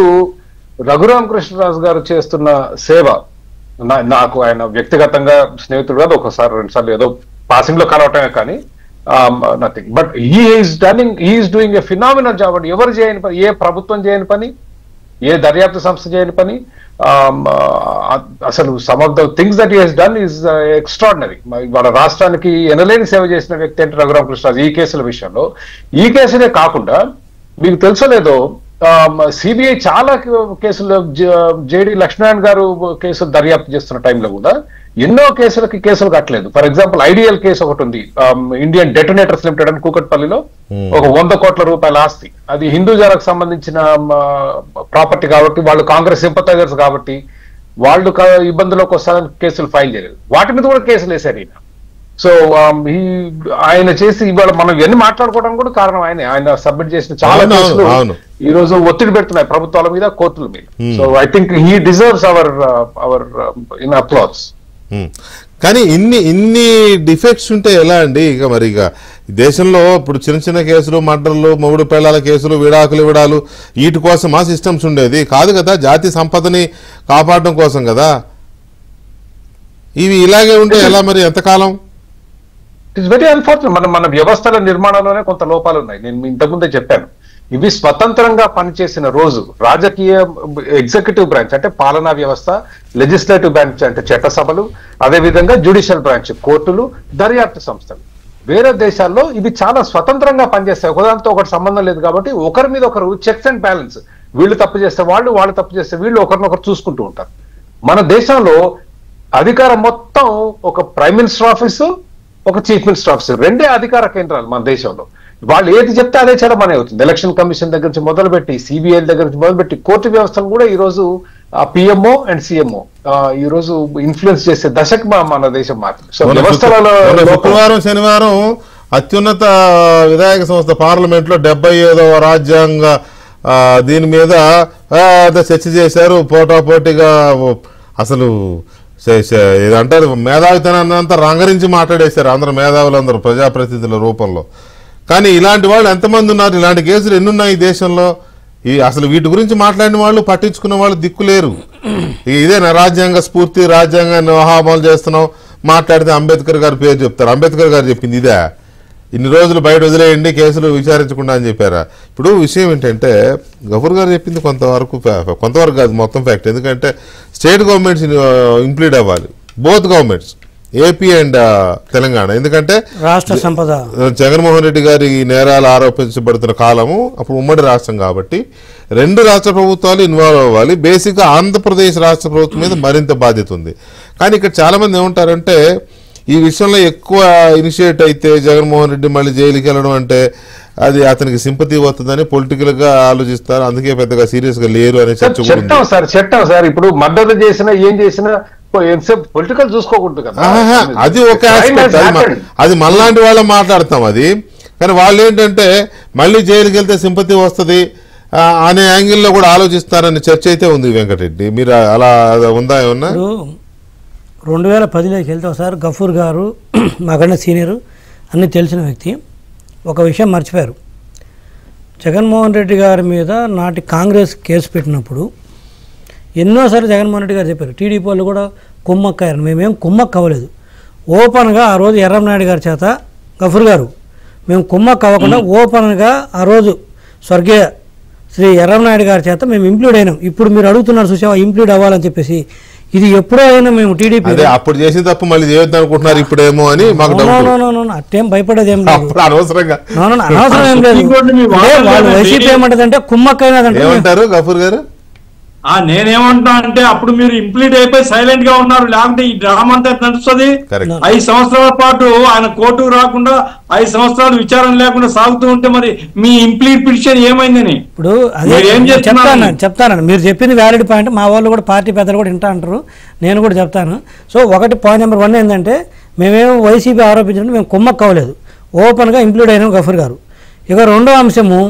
రఘురామకృష్ణరాజు గారు చేస్తున్న సేవ, నాకు ఆయన వ్యక్తిగతంగా స్నేహితుడు కాదు, ఒకసారి 2 సార్లు ఏదో పాసింగ్ లో కలవటమే, కానీ nothing. But he is doing a phenomenal job అండి. ఎవరు చేయని పని, ఏ ప్రభుత్వం చేయని పని, ఏ దర్యాప్తు సంస్థ చేయని పని. అసలు some of the things that he has done is extraordinary. వాళ్ళ రాష్ట్రానికి ఎనలేని సేవ చేసిన వ్యక్తి అంటే రఘురామకృష్ణరాజు. ఈ కేసుల విషయంలో, ఈ కేసులే కాకుండా మీకు తెలుసలేదో సిబిఐ చాలా కేసులు, జేడి లక్ష్మీనారాయణ గారు కేసులు దర్యాప్తు చేస్తున్న టైంలో కూడా ఎన్నో కేసులు కట్టలేదు. ఫర్ ఎగ్జాంపుల్ ఐడియల్ కేసు ఒకటి ఉంది, ఇండియన్ డెటోనేటర్స్ లిమిటెడ్ అని కూకట్పల్లిలో ఒక 100 కోట్ల రూపాయల ఆస్తి. అది హిందూజాలకు సంబంధించిన ప్రాపర్టీ కాబట్టి, వాళ్ళు కాంగ్రెస్ సింపథైజర్స్ కాబట్టి వాళ్ళు ఇబ్బందులకు వస్తారని కేసులు ఫైల్ చేయలేదు. వాటి మీద కూడా కేసులు వేశారు ఈయన. సో ఆయన చేసి ఇవాళ మనం ఇవన్నీ మాట్లాడుకోవడం కూడా కారణం ఆయన సబ్మిట్ చేసిన చాలా కేసులు ఈ రోజు ఒత్తిడి పెడుతున్నాయి ప్రభుత్వాల మీద, కోర్టుల మీద. So I think he deserves our in applause. కానీ ఇన్ని డిఫెక్ట్స్ ఉంటే ఎలా అండి? మరి దేశంలో ఇప్పుడు చిన్న కేసులు, మర్డర్లు, మొగుడు పిల్లల కేసులు, విడాకులు వీటి కోసం ఆ సిస్టమ్స్ ఉండేది కాదు కదా, జాతి సంపదని కాపాడడం కోసం కదా. ఇవి ఇలాగే ఉంటే ఎలా మరి ఎంతకాలం? It is very unfortunate. మన వ్యవస్థల నిర్మాణంలోనే కొంత లోపాలు ఉన్నాయి. నేను ఇంతకుముందే చెప్పాను, ఇవి స్వతంత్రంగా పనిచేసిన రోజు రాజకీయ ఎగ్జిక్యూటివ్ బ్రాంచ్ అంటే పాలనా వ్యవస్థ, లెజిస్లేటివ్ బ్రాంచ్ అంటే చట్టసభలు, అదేవిధంగా జ్యుడిషియల్ బ్రాంచ్ కోర్టులు, దర్యాప్తు సంస్థలు. వేరే దేశాల్లో ఇవి చాలా స్వతంత్రంగా పనిచేస్తాయి, ఒకదానితో ఒకటి సంబంధం లేదు. కాబట్టి ఒకరి మీద ఒకరు చెక్స్ అండ్ బ్యాలెన్స్, వీళ్ళు తప్పు చేస్తే వాళ్ళు తప్పు చేస్తే వీళ్ళు ఒకరినొకరు చూసుకుంటూ ఉంటారు. మన దేశంలో అధికారం మొత్తం ఒక ప్రైమ్ మినిస్టర్ ఆఫీసు, ఒక చీఫ్ మినిస్టర్ ఆఫీసు, 2 అధికార కేంద్రాలు మన దేశంలో. వాళ్ళు ఏది చెప్తే అదే చేయడం అవుతుంది. ఎలక్షన్ కమిషన్ దగ్గర నుంచి మొదలుపెట్టి, సిబిఐ దగ్గర నుంచి మొదలుపెట్టి, కోర్టు వ్యవస్థను కూడా ఈ రోజు పిఎంఓ అండ్ సిఎంఓ ఈ రోజు ఇన్ఫ్లుయెన్స్ చేసే దశకు మన దేశం మాత్రం. సో వ్యవస్థలలో శుక్రవారం శనివారం అత్యున్నత విధాయక సంస్థ పార్లమెంట్ లో 75వ రాజ్యాంగ దీని మీద చర్చ చేశారు. పోటాపోటీగా అసలు ఏదంటారు మేధావితనాన్ని అంతా రంగరించి మాట్లాడేశారు అందరు మేధావులందరూ ప్రజాప్రతినిధుల రూపంలో. కానీ ఇలాంటి వాళ్ళు ఎంతమంది ఉన్నారు? ఇలాంటి కేసులు ఎన్నున్నాయి ఈ దేశంలో? అసలు వీటి గురించి మాట్లాడిన వాళ్ళు, పట్టించుకున్న వాళ్ళు దిక్కులేరు. ఇదేనా రాజ్యాంగ స్ఫూర్తి? రాజ్యాంగాన్ని అమలు చేస్తున్నాం, మాట్లాడితే అంబేద్కర్ గారి పేరు చెప్తారు. అంబేద్కర్ గారు చెప్పింది ఇదే? ఇన్ని రోజులు బయట వదిలేయండి, కేసులు విచారించకుండా అని చెప్పారా? ఇప్పుడు విషయం ఏంటంటే గఫూర్ గారు చెప్పింది కొంతవరకు కాదు, మొత్తం ఫ్యాక్ట్. ఎందుకంటే స్టేట్ గవర్నమెంట్స్ ఇంప్లీడ్ అవ్వాలి, both governments, AP and Telangana. ఎందుకంటే రాష్ట్ర సంపద జగన్మోహన్ రెడ్డి గారి నేరాలు ఆరోపించబడుతున్న కాలము అప్పుడు ఉమ్మడి రాష్ట్రం కాబట్టి 2 రాష్ట్ర ప్రభుత్వాలు ఇన్వాల్వ్ అవ్వాలి. బేసిక్గా ఆంధ్రప్రదేశ్ రాష్ట్ర ప్రభుత్వం మీద మరింత బాధ్యత ఉంది. కానీ ఇక్కడ చాలా మంది ఏమంటారంటే ఈ విషయంలో ఎక్కువ ఇనిషియేట్ అయితే జగన్మోహన్ రెడ్డి మళ్ళీ జైలుకి వెళ్ళడం అంటే అది అతనికి సింపతి వస్తుందని పొలిటికల్ గా ఆలోచిస్తారు. అందుకే పెద్దగా సీరియస్ గా లేరు అనే చర్చ. చట్టం సార్ ఇప్పుడు మద్దతు చేసినా ఏం చేసినా ఎంతసేపు పొలిటికల్ చూసుకోకూడదు కదా. అది ఒక అది మనలాంటి వాళ్ళం మాట్లాడతాం అది. కానీ వాళ్ళు ఏంటంటే మళ్ళీ జైలుకి వెళ్తే సింపతి వస్తుంది అనే యాంగిల్లో కూడా ఆలోచిస్తారనే చర్చ అయితే ఉంది. వెంకటరెడ్డి మీరు అలా ఉందా ఏమన్నా? 2010లోకి వెళ్తే ఒకసారి గఫూర్ గారు మాకన్నా సీనియరు, అన్నీ తెలిసిన వ్యక్తి, ఒక విషయం మర్చిపోయారు. జగన్మోహన్ రెడ్డి గారి మీద నాటి కాంగ్రెస్ కేసు పెట్టినప్పుడు ఎన్నోసార్లు జగన్మోహన్ రెడ్డి గారు చెప్పారు, టీడీపీ వాళ్ళు కూడా కుమ్మక్కయ్యారు. మేమేం కుమ్మక్క అవ్వలేదు. ఓపెన్గా ఆ రోజు ఎర్రంనాయుడు గారి చేత గఫూర్ గారు మేము కుమ్మక్క అవ్వకుండా ఓపెన్గా ఆ రోజు స్వర్గీయ శ్రీ ఎర్రంనాయుడు గారి చేత మేము ఇంప్లీడ్ అయినాం. ఇప్పుడు మీరు అడుగుతున్నారు చూసావా ఇంప్లీడ్ అవ్వాలని చెప్పేసి, ఇది ఎప్పుడో అయినా మేము టీడీపీ అప్పుడు చేసిన తప్పు మళ్ళీ చేయొద్దు అనుకుంటున్నారు ఇప్పుడేమో అని మాకు అట్టేం భయపడేది ఏం లేదు, అనవసరంగా అనవసరం ఏం లేదు. వాళ్ళు వైసీపీ ఏమంటదంటే కుమ్మక్కైనదంటే ఏమంటారు గఫూర్ గారు? నేనేమంటా అంటే అప్పుడు మీరు ఇంప్లీట్ అయిపోయి సైలెంట్ గా ఉన్నారు, లేకుంటే ఈ డ్రామా అంతా నడుస్తుంది. 5 సంవత్సరాల పాటు ఆయన కోర్టుకు రాకుండా 5 సంవత్సరాలు విచారణ లేకుండా సాగుతూ ఉంటే మరి మీ ఇంప్లీట్ పిటిషన్ ఏమైందని ఇప్పుడు చెప్తానండి. మీరు చెప్పింది వ్యాలిడ్ పాయింట్. మా వాళ్ళు కూడా పార్టీ పెద్దలు కూడా వింటా అంటారు, నేను కూడా చెప్తాను. సో ఒకటి పాయింట్ నెంబర్ 1 ఏంటంటే మేమేమో వైసీపీ ఆరోపించినట్టు మేము కుమ్మక్క అవ్వలేదు, ఓపెన్గా ఇంప్లీడ్ అయినాం గఫూర్ గారు. ఇక రెండో అంశము,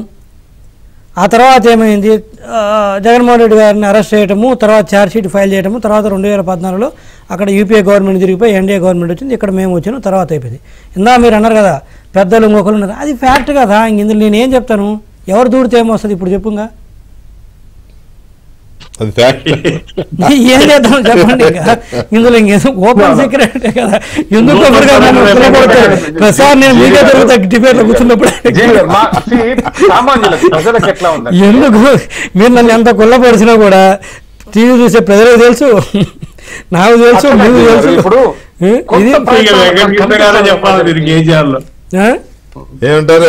ఆ తర్వాత ఏమైంది, జగన్మోహన్ రెడ్డి గారిని అరెస్ట్ చేయడము, తర్వాత ఛార్జ్షీట్ ఫైల్ చేయడము, తర్వాత 2014లో అక్కడ యూపీఏ గవర్నమెంట్ తిరిగిపోయి ఎన్డీఏ గవర్నమెంట్ వచ్చింది, ఇక్కడ మేము వచ్చినాం, తర్వాత అయిపోయింది. ఇందా మీరు అన్నారు కదా పెద్దలు ఇంకొకరు ఉన్నారు, అది ఫ్యాక్ట్ కదా. ఇందులో నేను ఏం చెప్తాను, ఎవరు దూడితే ఏమొస్తుంది ఇప్పుడు చెప్పుగా, ఏం చేద్దాం చెప్పండి. ఇందులో ఇంకేదో ఓపెన్ సీక్రెట్ కదా. ఎందుకు సార్ నేను మీకే జరుగుతా డిబేట్లో కూర్చున్నప్పుడు ఎందుకు మీరు నన్ను ఎంత కుళ్ళపరిచినా కూడా టీవీ చూసే ప్రజలకు తెలుసు, నాకు తెలుసు, మీకు తెలుసు. ఇప్పుడు ఏమంటారు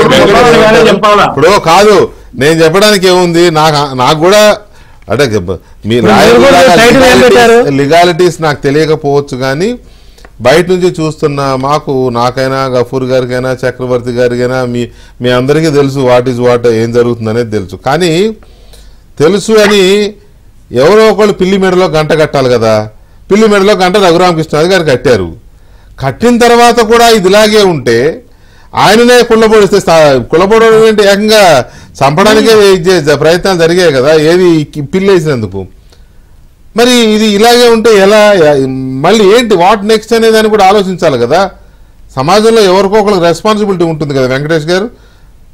ఇప్పుడు కాదు నేను చెప్పడానికి ఏముంది, నాకు కూడా అంటే మీ లీగాలిటీస్ నాకు తెలియకపోవచ్చు కానీ బయట నుంచి చూస్తున్న నాకైనా గఫూర్ గారికైనా చక్రవర్తి గారికైనా మీ అందరికీ తెలుసు వాట్ ఈజ్ వాట్, ఏం జరుగుతుంది అనేది తెలుసు. కానీ తెలుసు అని ఎవరో ఒకళ్ళు పిల్లి మెడలో గంట కట్టాలి కదా. పిల్లి మెడలో గంట రఘురామకృష్ణరాజు గారు కట్టారు. కట్టిన తర్వాత కూడా ఇది ఇలాగే ఉంటే ఆయననే కుళ్ళబొడవడం ఏంటి, ఏకంగా చంపడానికే ప్రయత్నాలు జరిగాయి కదా, ఏది పిల్లేసినందుకు. మరి ఇది ఇలాగే ఉంటే ఎలా, మళ్ళీ ఏంటి వాట్ నెక్స్ట్ అనే దాన్ని కూడా ఆలోచించాలి కదా. సమాజంలో ఎవరికో ఒకరికి రెస్పాన్సిబిలిటీ ఉంటుంది కదా. వెంకటేష్ గారు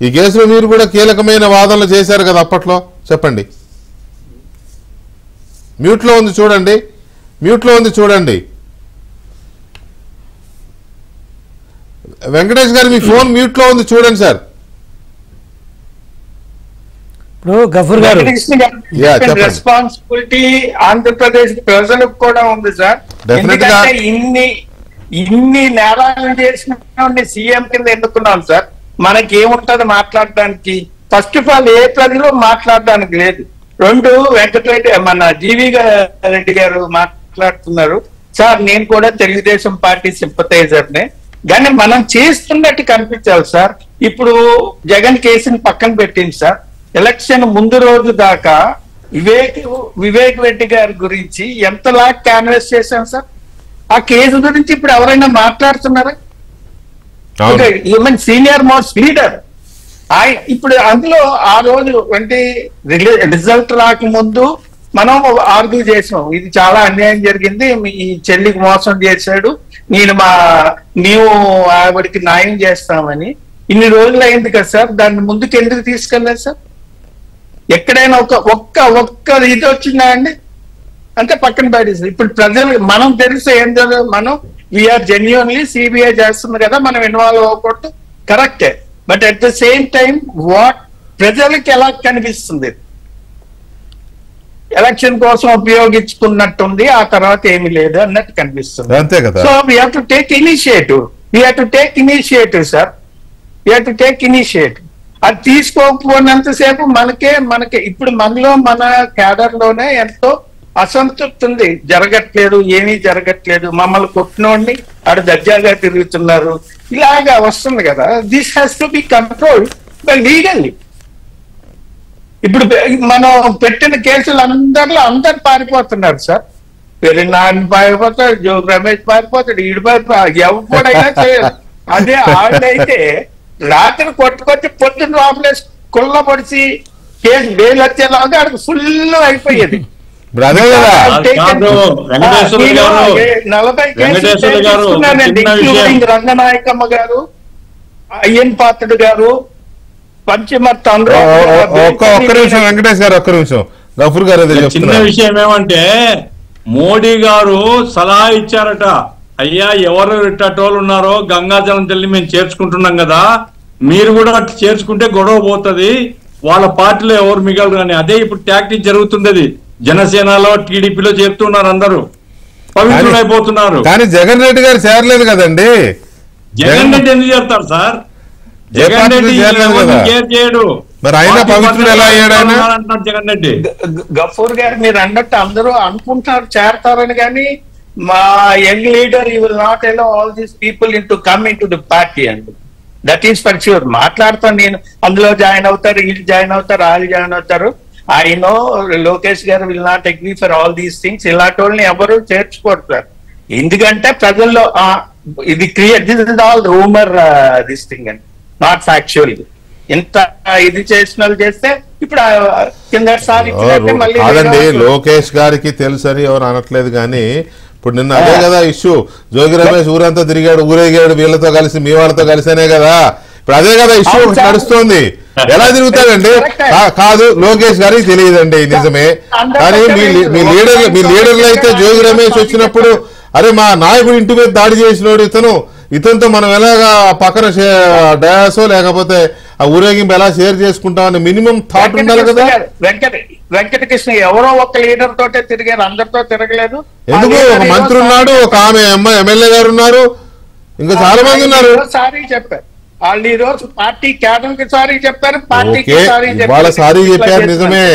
ఈ కేసులో మీరు కూడా కీలకమైన వాదనలు చేశారు కదా అప్పట్లో, చెప్పండి. మ్యూట్లో ఉంది చూడండి, మ్యూట్లో ఉంది చూడండి. వెంకటేష్ గారు మీ ఫోన్ మ్యూట్ లో ఉంది చూడండి సార్. గఫూర్ గారు రెస్పాన్సిబిలిటీ ఆంధ్రప్రదేశ్ ప్రజలకు కూడా ఉంది సార్. ఎందుకంటే ఇన్ని నేరాలు చేసిన సీఎం కింద ఎన్నుకున్నాం సార్. మనకి ఏముంటది మాట్లాడడానికి? ఫస్ట్ ఆఫ్ ఆల్ ఏ ప్రజలు మాట్లాడడానికి లేదు. 2 వెంకటరెడ్డి మన జీవి రెడ్డి గారు మాట్లాడుతున్నారు సార్, నేను కూడా తెలుగుదేశం పార్టీ సింపథైజర్నే, కానీ మనం చేస్తున్నట్టు కనిపించాలి సార్. ఇప్పుడు జగన్ కేసుని పక్కన పెట్టింది సార్. ఎలక్షన్ ముందు రోజు దాకా వివేక్ రెడ్డి గారి గురించి ఎంతలా క్యాన్వాస్ చేశాం సార్. ఆ కేసు గురించి ఇప్పుడు ఎవరైనా మాట్లాడుతున్నారా? ఈవెన్ సీనియర్ మోస్ట్ లీడర్ ఇప్పుడు అందులో ఆ రోజు రిజల్ట్ రాకముందు మనం ఆర్గ్యూ చేసాం, ఇది చాలా అన్యాయం జరిగింది, ఈ చెల్లికి మోసం చేశాడు, నీవు ఆవిడికి న్యాయం చేస్తామని. ఇన్ని రోజులు అయింది కదా సార్, దాన్ని ముందుకు ఎందుకు తీసుకెళ్ళలేదు సార్? ఎక్కడైనా ఒక్క ఇది వచ్చిందా అండి? అంటే పక్కన పడేసి ఇప్పుడు ప్రజలు మనం తెలిసి ఏం తెలియదు, మనం వీఆర్ జెన్యున్లీ సిబిఐ చేస్తుంది కదా, మనం ఇన్వాల్వ్ అవ్వకూడదు, కరెక్టే. But at the same time ప్రజలకి ఎలా కనిపిస్తుంది? ఎలక్షన్ కోసం ఉపయోగించుకున్నట్టుంది, ఆ తర్వాత ఏమీ లేదు అన్నట్టు కనిపిస్తుంది. అంతే కదా. So we have to take initiative sir, we have to take initiative. అది తీసుకోకపోయినంతసేపు మనకే ఇప్పుడు మనలో మన క్యాడర్ లోనే ఎంతో అసంతృప్తి ఉంది, జరగట్లేదు, ఏమీ జరగట్లేదు, మమ్మల్ని కొట్టినోడిని ఆడ దర్జాగా తిరుగుతున్నారు, ఇలాగా వస్తుంది కదా. This has to be controlled by legally. ఇప్పుడు మనం పెట్టిన కేసులు అందరు పారిపోతున్నారు సార్. నారాయణ పారిపోతాడు, జోగి రమేష్ పారిపోతాడు, ఈడు ఎవడైనా చేయదు. అదే ఆడైతే రాత్రి కొట్టుకొచ్చి పొద్దున్న లోపలేసి కుళ్ళ పొడిచి కేసు బెయిల్ వచ్చేలాగా ఆడికి ఫుల్ అయిపోయేది. 40 కేసులు ఇంక్లూడింగ్ రంగనాయకమ్మ గారు, అయ్యన్ పాత్రుడు గారు, పంచమర్త అందరూ. ఒక్క నిమిషం వెంకటేష్ గారు, ఒక్క నిమిషం. గఫూర్ గారు చిన్న విషయం ఏమంటే, మోడీ గారు సలహా ఇచ్చారట, అయ్యా ఎవరు ఇట్టోళ్ళు ఉన్నారో గంగాజలం తల్లి మేము చేర్చుకుంటున్నాం కదా, మీరు కూడా అట్లా చేర్చుకుంటే గొడవ పోతుంది, వాళ్ళ పార్టీలో ఎవరు మిగలరు అని. అదే ఇప్పుడు టాక్టిక్ జరుగుతుంది. జనసేనలో టీడీపీలో చేరుతున్నారు, అందరూ పవిత్రులైపోతున్నారు. కానీ జగన్ రెడ్డి గారు చేరలేదు కదండి. జగన్ రెడ్డి ఎందుకు చేరుతారు సార్? జగన్ రెడ్డి కేర్ చేయడు, మరి ఆయన పవిత్రుడు ఎలా అయ్యాడు జగన్ రెడ్డి? గఫూర్ గారు మీరు అన్నట్టు అందరూ అనుకుంటారు చేరతారని, కానీ మా young leader you will not allow all these people come in to the party అండి. That is for sure. మాట్లాడతాను నేను, అందులో జాయిన్ అవుతారు, వీళ్ళు జాయిన్ అవుతారు, వాళ్ళు జాయిన్ అవుతారు. ఐ నో లోకేష్ గారు will not agree for all these things. ఇలాంటి వాళ్ళని ఎవరు చేర్చుకోవట్లేదు, ఎందుకంటే ప్రజల్లో ఇది this is all rumour this thing అండి, నాట్ ఫ్యాక్చువల్. ఎంత ఇది చేసిన చేస్తే ఇప్పుడు కిందసారి కాదండి. లోకేష్ గారికి తెలుసని ఎవరు అనట్లేదు, కానీ ఇప్పుడు నిన్న అదే కదా ఇష్యూ. జోగి రమేష్ ఊరంతా తిరిగాడు, ఊరేగాడు వీళ్ళతో కలిసి, మీ వాళ్ళతో కలిసినే కదా. ఇప్పుడు అదే కదా ఇష్యూ నడుస్తోంది. ఎలా తిరుగుతాడండి? కాదు, లోకేష్ గారికి తెలియదండి, నిజమే. కానీ మీ లీడర్లు అయితే జోగి రమేష్ వచ్చినప్పుడు, అరే మా నాయకుడు ఇంటి మీద దాడి చేసినోడు ఇతనితో మనం ఎలాగా పక్కన డయాసో లేకపోతే ఆ ఊరేగింపు ఎలా షేర్ చేసుకుంటామని మినిమం థాట్ ఉండాలి కదా. వెంకటకృష్ణ ఎవరో ఒక లీడర్ తోటే తిరిగారు, అందరితో తిరగలేదు. ఎందుకు? ఒక మంత్రి ఉన్నాడు, ఒక ఆమె ఎమ్మెల్యే గారు ఉన్నారు, ఇంకా చాలా మంది ఉన్నారు. సారీ చెప్పారు వాళ్ళు, ఈ రోజు పార్టీ క్యాడర్ కి సారీ చెప్పారు, పార్టీకి ఇవాళ సారీ చెప్పారు, నిజమే.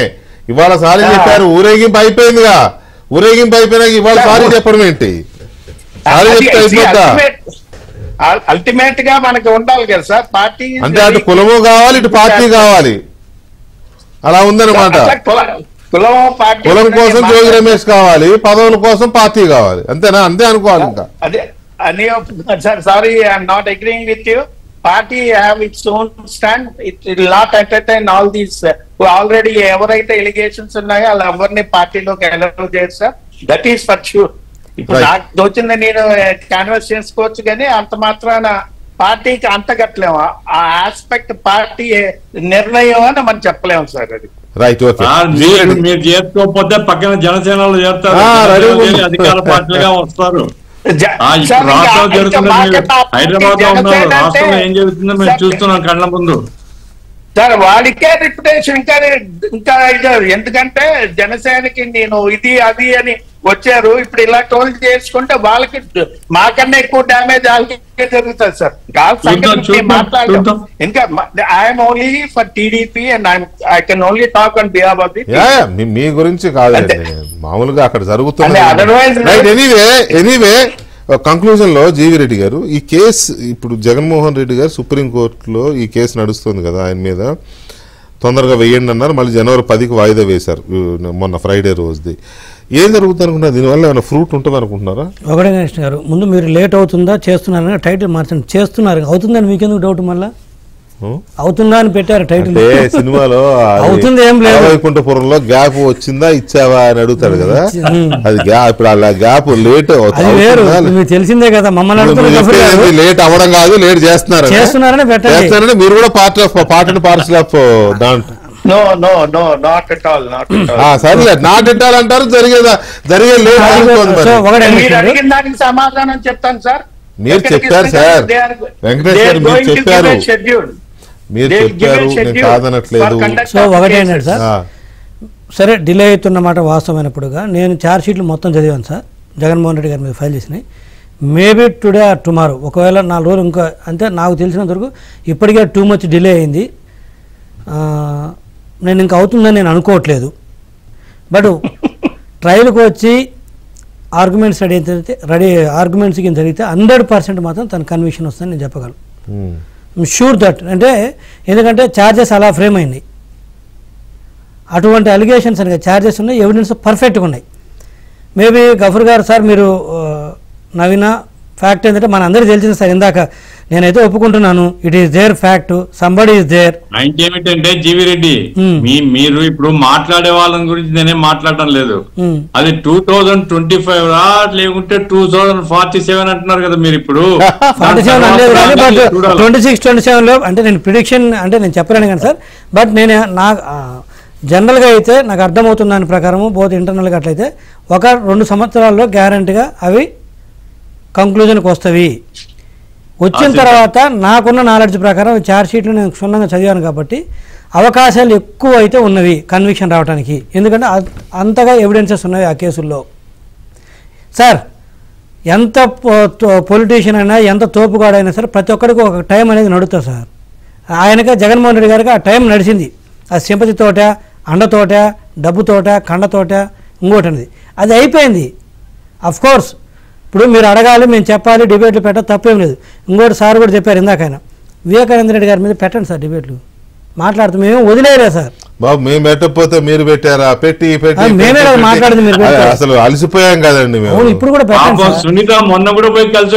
ఇవాళ సారీ చెప్పారు, ఊరేగింపు అయిపోయిందిగా. ఊరేగింపు అయిపోయినాక ఇవాళ సారీ చెప్పడం ఏంటి? సారీ చెప్తే అయిపోద్దా? అల్టిమేట్ గా మనకి ఉండాలి కదా సార్ పార్టీ. అంటే అటు కులము కావాలి, ఇటు పార్టీ కావాలి, అలా ఉందన్నమాట. కులం కోసం జోగి రమేష్ కావాలి, పదవుల కోసం పార్టీ కావాలి, అంతేనా? అంతే అనుకోవాలి. ఇంకా అదే అని sir. Sorry, I'm not agreeing with you. Party have its own stand. It will not entertain all these. Already ఎవరైతే ఎలిగేషన్స్ ఉన్నాయో వాళ్ళ ఎవరిని పార్టీలోకి అలౌ చేయరు sir. That is for sure. ఇప్పుడు నాకు దోచింది నేను క్యాన్వాస్ చేసుకోవచ్చు, కానీ అంత మాత్రాన పార్టీకి అంతగట్లేము. ఆ ఆస్పెక్ట్ పార్టీ నిర్ణయం అని మనం చెప్పలేము సార్. అది రైట్. ఓకే, మీరు చేసుకోకపోతే పక్కన జనసేనలో చేస్తారు, అధికార పార్టీలుగా వస్తారు. హైదరాబాద్ లో ఉన్నారు, రాష్ట్రంలో ఏం జరుగుతుందో మేము చూస్తున్నాం కళ్ళ ముందు సార్. వాడికే రిప్యుటేషన్ ఇంకా ఎందుకంటే జనసేనకి నేను ఇది అది అని వచ్చారు. ఇప్పుడు ఇలా టోల్ చేసుకుంటే వాళ్ళకి మాకన్నా ఎక్కువ డ్యామేజ్ వాళ్ళకి జరుగుతుంది సార్. మాట్లాడతాం ఇంకా. I'm only for TDP and I can only talk on behalf of the. మీ గురించి కాదండి, మామూలుగా అక్కడ జరుగుతుంది. ఎనీవే కంక్లూజన్ లో జీవి రెడ్డి గారు, ఈ కేసు ఇప్పుడు జగన్మోహన్ రెడ్డి గారు సుప్రీంకోర్టులో ఈ కేసు నడుస్తుంది కదా, ఆయన మీద తొందరగా వేయండి అన్నారు. మళ్ళీ జనవరి 10కి వాయిదా వేశారు, మొన్న ఫ్రైడే రోజుది. ఏం జరుగుతుంది అనుకుంటున్నారు? దీనివల్ల ఏమైనా ఫ్రూట్ ఉంటుంది అనుకుంటున్నారా? ఒకటే కృష్ణ గారు, ముందు మీరు లేట్ అవుతుందా చేస్తున్నారని టైటిల్ మార్చండి. చేస్తున్నారు, అవుతుందని మీకెందుకు డౌట్? మళ్ళీ అవుతుందా అని పెట్టారు టైటిల్. అంటే సినిమాలో అవుతుంది ఏం లేదు. వైకుంఠపురంలో గ్యాప్ వచ్చిందా ఇచ్చావా అని అడుగుతాడు కదా, అది గ్యాప్. ఇప్పుడు అలా గ్యాప్ లేట్ అది వేరు, మీకు తెలిసిందే కదా. మమ్మల్ని అడుగుతున్నారు లేట్ అవ్వడం కాదు, లేట్ చేస్తున్నారని పెట్టారని మీరు కూడా పార్ట్ అండ్ పార్సల్ ఆఫ్ దాంట్లో. No, not at all. సరే, నాట్ ఎట్ ఆల్ అంటారు, జరిగే మీరు అడిగిన దానికి సమాధానం చెప్తాను సార్. మీరు చెప్పారు సార్, వెంకటేష్ గారు మీరు చెప్పారు, మీరు చెప్పారు, నేను కాదనట్లేదు. సో ఒకటేనాడు సార్, సరే డిలే అవుతున్నమాట వాస్తవమైనప్పుడుగా నేను ఛార్జ్ షీట్లు మొత్తం చదివాను సార్, జగన్మోహన్ రెడ్డి గారి మీద ఫైల్ చేసినాయి. మేబీ టుడే ఆర్ టుమారో, ఒకవేళ 4 రోజులు ఇంకా, అంటే నాకు తెలిసినంత వరకు ఇప్పటికే టూ మచ్ డిలే అయింది. నేను ఇంకా అవుతుందని నేను అనుకోవట్లేదు. బట్ ట్రయల్కి వచ్చి ఆర్గ్యుమెంట్స్ ఆర్గ్యుమెంట్స్ కింద జరిగితే 100% మాత్రం తన కన్విక్షన్ వస్తుందని నేను చెప్పగలను. Sure that. అంటే ఎందుకంటే ఛార్జెస్ అలా ఫ్రేమ్ అయింది, అటువంటి అలిగేషన్స్ అని ఛార్జెస్ ఉన్నాయి, ఎవిడెన్స్ పర్ఫెక్ట్గా ఉన్నాయి. మేబీ గఫూర్ గారు సార్ మీరు నవీన ఫ్యాక్ట్ ఏంటంటే మన అందరికీ తెలిసింది సార్, ఇందాక నేనైతే ఒప్పుకుంటున్నాను, it is there fact, somebody is there. ఏమిటంటే జీవి రెడ్డి, మీరు ఇప్పుడు మాట్లాడే వాళ్ళ గురించి నేనేం మాట్లాడటం లేదు. అది 2025 లేకుంటే 2047 అంటున్నారు కదా మీరు ఇప్పుడు. 47 అనలేదు కానీ బట్ 26-27లో అంటే నేను ప్రిడిక్షన్ అంటే నేను చెప్పలేను కానీ సార్, బట్ నేను జనరల్గా అయితే నాకు అర్థమవుతున్న దాని ప్రకారము బోత్ ఇంటర్నల్గా అట్లయితే 1-2 సంవత్సరాల్లో గ్యారంటీగా అవి కంక్లూజన్కి వస్తాయి. వచ్చిన తర్వాత నాకున్న నాలెడ్జ్ ప్రకారం ఛార్జ్ షీట్లు నేను క్షుణ్ణంగా చదివాను కాబట్టి అవకాశాలు ఎక్కువ అయితే ఉన్నవి కన్విక్షన్ రావడానికి, ఎందుకంటే అంతగా ఎవిడెన్సెస్ ఉన్నవి ఆ కేసుల్లో. సార్ ఎంత పొలిటీషియన్ అయినా ఎంత తోపుగాడైనా సరే ప్రతి ఒక్కరికి ఒక టైం అనేది నడుస్తుంది సార్. ఆయనగా జగన్మోహన్ రెడ్డి గారికి ఆ టైం నడిచింది, అది సింపతితోట, అండతోట, డబ్బుతోట, కండతోట, ఇంకోటి అనేది అది అయిపోయింది. అఫ్కోర్స్ ఇప్పుడు మీరు అడగాలి, మేము చెప్పాలి, డిబేట్లు పెట్ట తప్పేం లేదు. ఇంకోటి సార్ కూడా చెప్పారు ఇందాక, ఆయన వివేకానంద రెడ్డి గారి మీద పెట్టండి సార్ డిబేట్లు, మాట్లాడుతూ మేము వదిలేరా సార్ బాబు, మేము పెట్టకపోతే మీరు పెట్టారా? పెట్టి మేమే మాట్లాడింది, మీరు అసలు అలసిపోయాం కదండి మేము. ఇప్పుడు కూడా పెట్టండి. సునీత మొన్న కూడా పోయి కలిసి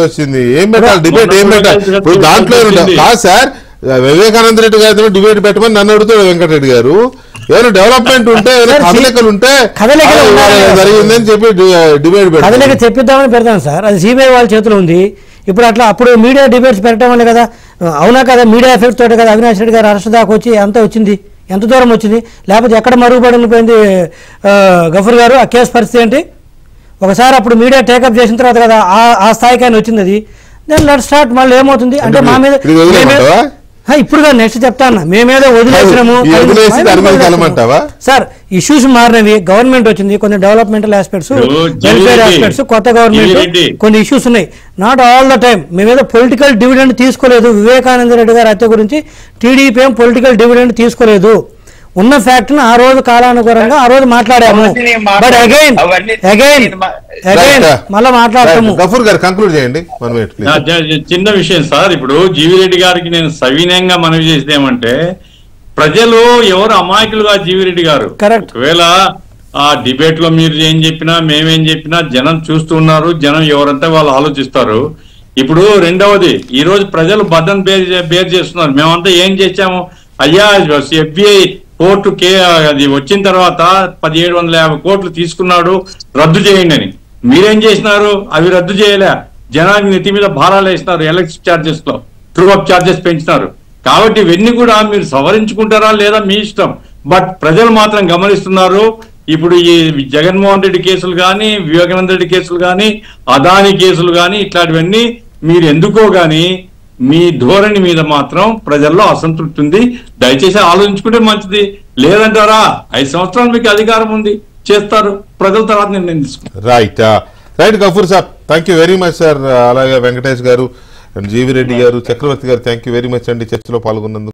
వచ్చింది. ఏం పెట్టాలి డిబేట్, ఏం పెట్టాలి? ఇప్పుడు దాంట్లో కాదు సార్, వివేకానంద రెడ్డి గారితో డిబేట్ పెట్టమని నన్ను అడుగుతాడు వెంకటరెడ్డి గారు. ఏమైనా డెవలప్మెంట్ ఉంటే, కదలికలు ఉంటే జరిగిందని చెప్పి డిబేట్ కదలిక చెప్పిద్దామని పెడతాను సార్. అది సిబిఐ వాళ్ళ చేతిలో ఉంది. ఇప్పుడు అప్పుడు మీడియా డిబేట్స్ పెట్టడం వల్లే కదా, అవునా కదా, మీడియా ఎఫెక్ట్ తోటి కదా అవినాష్ రెడ్డి గారు అరెస్ట్ దాకా వచ్చి ఎంత వచ్చింది, ఎంత దూరం వచ్చింది, లేకపోతే ఎక్కడ మరుగుపడిపోయింది గఫూర్ గారు ఆ కేసు పరిస్థితి ఏంటి? ఒకసారి అప్పుడు మీడియా టేకప్ చేసిన తర్వాత కదా ఆ స్థాయికి ఆయన వచ్చింది. అది దెన్ లెట్ స్టార్ట్. మళ్ళీ ఏమవుతుంది అంటే మా మీద ఇప్పుడు నెక్స్ట్ చెప్తాను, మేమేదో వదిలేసినాము సార్. ఇష్యూస్ మారినవి, గవర్నమెంట్ వచ్చింది, కొన్ని డెవలప్మెంటల్ ఆస్పెక్ట్స్, వెల్ఫేర్ ఆస్పెక్ట్స్, కొత్త గవర్నమెంట్, కొన్ని ఇష్యూస్ ఉన్నాయి. నాట్ ఆల్ ద టైం మేమేదో పొలిటికల్ డివిడెండ్ తీసుకోలేదు. వివేకానంద రెడ్డి గారి హత్య గురించి టీడీపీ ఏం పొలిటికల్ డివిడెండ్ తీసుకోలేదు. ఉన్న ఫ్యాక్ట్ ను ఆ రోజు కాలానుగుణంగా ఆ రోజు మాట్లాడాము. బట్ అగైన్ మళ్ళీ మాట్లాడతాము. గఫూర్ గారు కంక్లూడ్ చేయండి. చిన్న విషయం సార్, ఇప్పుడు జీవి రెడ్డి గారికి నేను సవినయంగా మనవి చేసేది ఏమంటే, ప్రజలు ఎవరు అమాయకులుగా జీవిరెడ్డి గారు, ఒకవేళ ఆ డిబేట్ లో మీరు ఏం చెప్పినా మేమేం చెప్పినా జనం చూస్తున్నారు, జనం ఎవరంతా వాళ్ళు ఆలోచిస్తారు. ఇప్పుడు రెండవది, ఈ రోజు ప్రజలు బద్దం బేర్ చేస్తున్నారు. మేమంతా ఏం చేశాము, అయ్యా ఎఫ్బిఐ కోర్టు అది వచ్చిన తర్వాత 1750 కోట్లు తీసుకున్నాడు, రద్దు చేయండి అని. మీరేం చేసినారు? అవి రద్దు చేయలే, జనానికి నెత్తి మీద భారాలు వేసినారు, ఎలక్ట్రిక్ ఛార్జెస్ లో ట్రూ అప్ ఛార్జెస్ పెంచినారు. కాబట్టి ఇవన్నీ కూడా మీరు సవరించుకుంటారా లేదా మీ ఇష్టం, బట్ ప్రజలు మాత్రం గమనిస్తున్నారు. ఇప్పుడు ఈ జగన్మోహన్ రెడ్డి కేసులు కానీ, వివేకానంద రెడ్డి కేసులు కానీ, అదాని కేసులు కానీ, ఇట్లాంటివన్నీ మీరు ఎందుకో గాని మీ ధోరణి మీద మాత్రం ప్రజల్లో అసంతృప్తి ఉంది. దయచేసి ఆలోచించుకుంటే మంచిది. లేదంటారా 5 సంవత్సరాలు మీకు అధికారం ఉంది, చేస్తారు, ప్రజల తర్వాత నిర్ణయం తీసుకుంటారు. Right Ghafoor sir, thank you very much sir. అలాగే వెంకటేష్ గారు, జీవి రెడ్డి గారు, చక్రవర్తి గారు, థ్యాంక్ యూ వెరీ మచ్ అండి చర్చలో పాల్గొన్నందుకు.